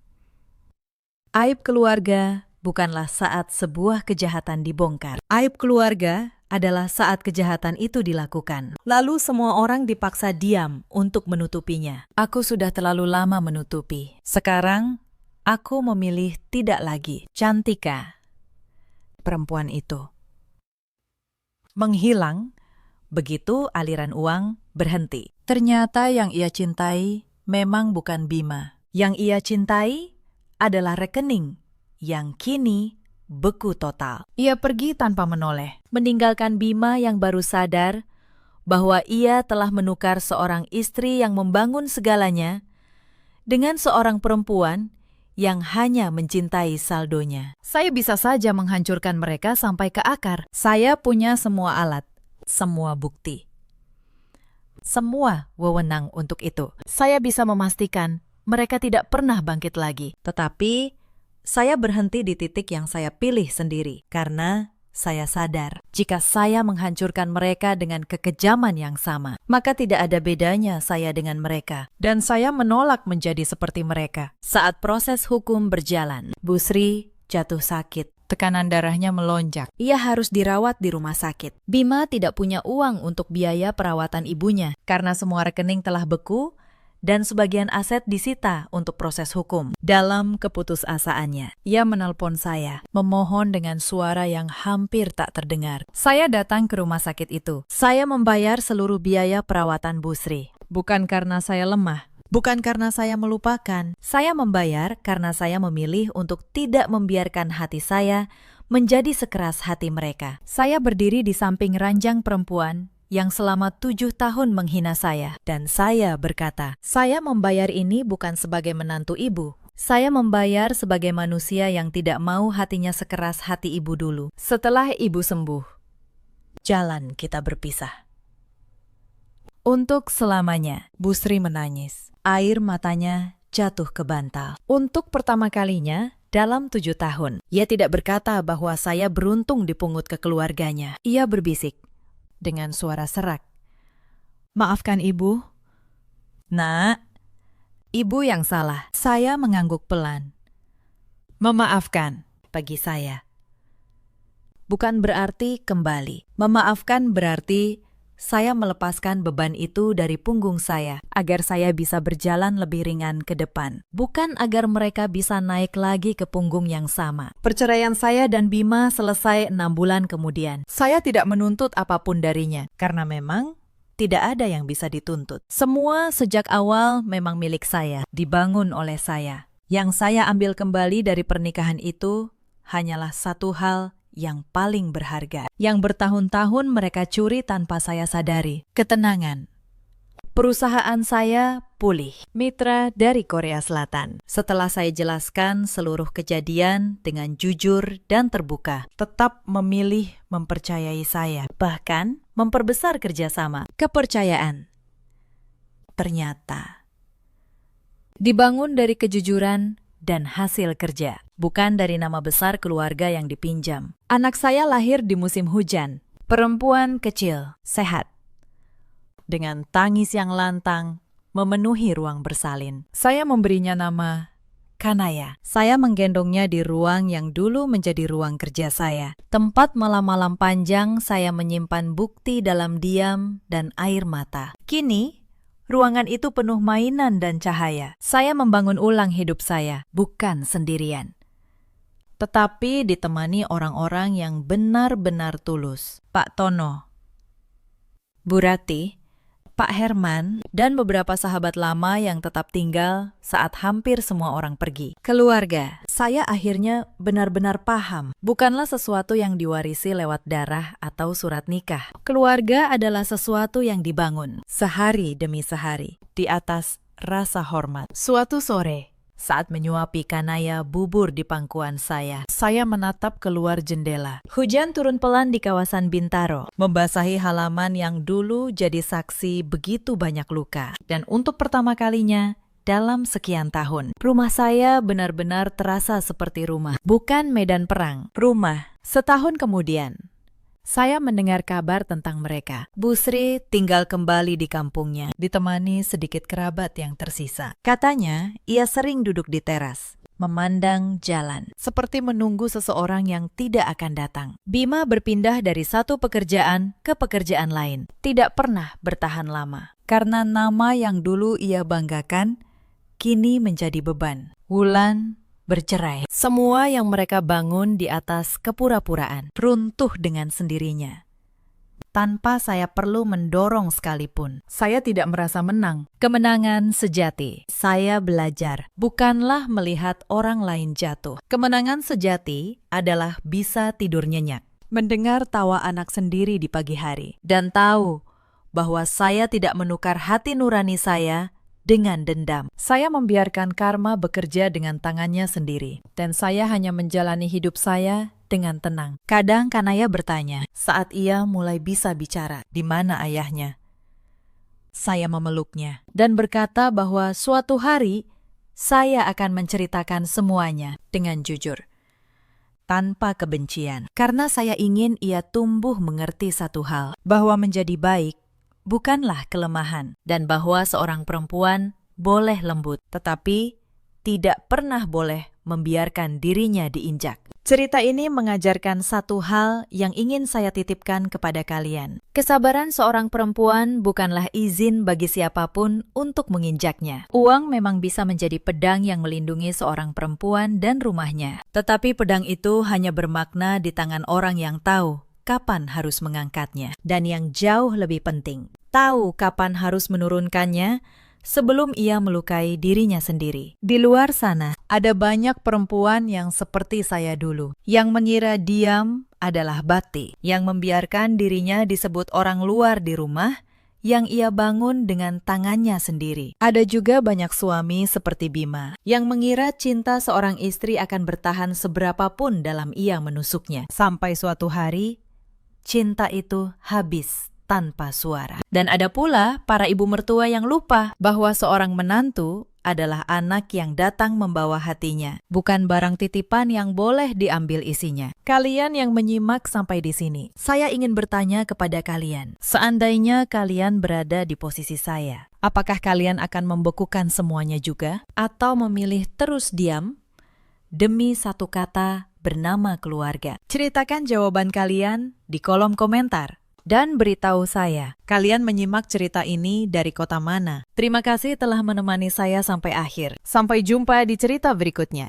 aib keluarga bukanlah saat sebuah kejahatan dibongkar. Aib keluarga adalah saat kejahatan itu dilakukan. Lalu semua orang dipaksa diam untuk menutupinya. Aku sudah terlalu lama menutupi. Sekarang, aku memilih tidak lagi. Cantika, perempuan itu menghilang begitu aliran uang berhenti. Ternyata yang ia cintai memang bukan Bima. Yang ia cintai adalah rekening yang kini beku total. Ia pergi tanpa menoleh, meninggalkan Bima yang baru sadar bahwa ia telah menukar seorang istri yang membangun segalanya dengan seorang perempuan yang hanya mencintai saldonya. Saya bisa saja menghancurkan mereka sampai ke akar. Saya punya semua alat, semua bukti, semua wewenang untuk itu. Saya bisa memastikan mereka tidak pernah bangkit lagi. Tetapi saya berhenti di titik yang saya pilih sendiri, karena saya sadar jika saya menghancurkan mereka dengan kekejaman yang sama, maka tidak ada bedanya saya dengan mereka. Dan saya menolak menjadi seperti mereka. Saat proses hukum berjalan, Busri jatuh sakit. Tekanan darahnya melonjak. Ia harus dirawat di rumah sakit. Bima tidak punya uang untuk biaya perawatan ibunya, karena semua rekening telah beku dan sebagian aset disita untuk proses hukum. Dalam keputusasaannya, ia menelpon saya, memohon dengan suara yang hampir tak terdengar. Saya datang ke rumah sakit itu. Saya membayar seluruh biaya perawatan Busri. Bukan karena saya lemah, bukan karena saya melupakan. Saya membayar karena saya memilih untuk tidak membiarkan hati saya menjadi sekeras hati mereka. Saya berdiri di samping ranjang perempuan yang selama 7 tahun menghina saya. Dan saya berkata, saya membayar ini bukan sebagai menantu ibu. Saya membayar sebagai manusia yang tidak mau hatinya sekeras hati ibu dulu. Setelah ibu sembuh, jalan kita berpisah. Untuk selamanya, Busri menangis. Air matanya jatuh ke bantal. Untuk pertama kalinya dalam 7 tahun, ia tidak berkata bahwa saya beruntung dipungut ke keluarganya. Ia berbisik dengan suara serak, "Maafkan ibu." "Nak, ibu yang salah." Saya mengangguk pelan. "Memaafkan," bagi saya bukan berarti kembali. Memaafkan berarti saya melepaskan beban itu dari punggung saya, agar saya bisa berjalan lebih ringan ke depan. Bukan agar mereka bisa naik lagi ke punggung yang sama. Perceraian saya dan Bima selesai 6 bulan kemudian. Saya tidak menuntut apapun darinya, karena memang tidak ada yang bisa dituntut. Semua sejak awal memang milik saya, dibangun oleh saya. Yang saya ambil kembali dari pernikahan itu hanyalah satu hal yang paling berharga, yang bertahun-tahun mereka curi tanpa saya sadari: ketenangan. Perusahaan saya pulih. Mitra dari Korea Selatan. Setelah saya jelaskan seluruh kejadian dengan jujur dan terbuka, tetap memilih mempercayai saya, bahkan memperbesar kerjasama. Kepercayaan ternyata dibangun dari kejujuran dan hasil kerja, bukan dari nama besar keluarga yang dipinjam. Anak saya lahir di musim hujan. Perempuan kecil, sehat, dengan tangis yang lantang memenuhi ruang bersalin. Saya memberinya nama Kanaya. Saya menggendongnya di ruang yang dulu menjadi ruang kerja saya. Tempat malam-malam panjang saya menyimpan bukti dalam diam dan air mata. Kini, ruangan itu penuh mainan dan cahaya. Saya membangun ulang hidup saya, bukan sendirian, tetapi ditemani orang-orang yang benar-benar tulus. Pak Tono, Bu Rati, Pak Herman, dan beberapa sahabat lama yang tetap tinggal saat hampir semua orang pergi. Keluarga, saya akhirnya benar-benar paham, bukanlah sesuatu yang diwarisi lewat darah atau surat nikah. Keluarga adalah sesuatu yang dibangun sehari demi sehari di atas rasa hormat. Suatu sore, saat menyuapi Kanaya bubur di pangkuan saya menatap keluar jendela. Hujan turun pelan di kawasan Bintaro, membasahi halaman yang dulu jadi saksi begitu banyak luka. Dan untuk pertama kalinya dalam sekian tahun, rumah saya benar-benar terasa seperti rumah, bukan medan perang. Rumah. Setahun kemudian, saya mendengar kabar tentang mereka. Busri tinggal kembali di kampungnya, ditemani sedikit kerabat yang tersisa. Katanya, ia sering duduk di teras, memandang jalan, seperti menunggu seseorang yang tidak akan datang. Bima berpindah dari satu pekerjaan ke pekerjaan lain, tidak pernah bertahan lama. Karena nama yang dulu ia banggakan, kini menjadi beban. Wulan bercerai. Semua yang mereka bangun di atas kepura-puraan, runtuh dengan sendirinya. Tanpa saya perlu mendorong sekalipun. Saya tidak merasa menang. Kemenangan sejati. Saya belajar, bukanlah melihat orang lain jatuh. Kemenangan sejati adalah bisa tidur nyenyak, mendengar tawa anak sendiri di pagi hari, dan tahu bahwa saya tidak menukar hati nurani saya dengan dendam. Saya membiarkan karma bekerja dengan tangannya sendiri, dan saya hanya menjalani hidup saya dengan tenang. Kadang Kanaya bertanya, saat ia mulai bisa bicara, di mana ayahnya? Saya memeluknya dan berkata bahwa suatu hari saya akan menceritakan semuanya dengan jujur, tanpa kebencian. Karena saya ingin ia tumbuh mengerti satu hal, bahwa menjadi baik bukanlah kelemahan, dan bahwa seorang perempuan boleh lembut, tetapi tidak pernah boleh membiarkan dirinya diinjak. Cerita ini mengajarkan satu hal yang ingin saya titipkan kepada kalian. Kesabaran seorang perempuan bukanlah izin bagi siapapun untuk menginjaknya. Uang memang bisa menjadi pedang yang melindungi seorang perempuan dan rumahnya. Tetapi pedang itu hanya bermakna di tangan orang yang tahu kapan harus mengangkatnya. Dan yang jauh lebih penting, tahu kapan harus menurunkannya sebelum ia melukai dirinya sendiri. Di luar sana, ada banyak perempuan yang seperti saya dulu, yang mengira diam adalah bakti, yang membiarkan dirinya disebut orang luar di rumah, yang ia bangun dengan tangannya sendiri. Ada juga banyak suami seperti Bima, yang mengira cinta seorang istri akan bertahan seberapapun dalam ia menusuknya. Sampai suatu hari, cinta itu habis tanpa suara. Dan ada pula para ibu mertua yang lupa bahwa seorang menantu adalah anak yang datang membawa hatinya, bukan barang titipan yang boleh diambil isinya. Kalian yang menyimak sampai di sini, saya ingin bertanya kepada kalian, seandainya kalian berada di posisi saya, apakah kalian akan membekukan semuanya juga? Atau memilih terus diam demi satu kata bernama keluarga? Ceritakan jawaban kalian di kolom komentar. Dan beritahu saya, kalian menyimak cerita ini dari kota mana? Terima kasih telah menemani saya sampai akhir. Sampai jumpa di cerita berikutnya.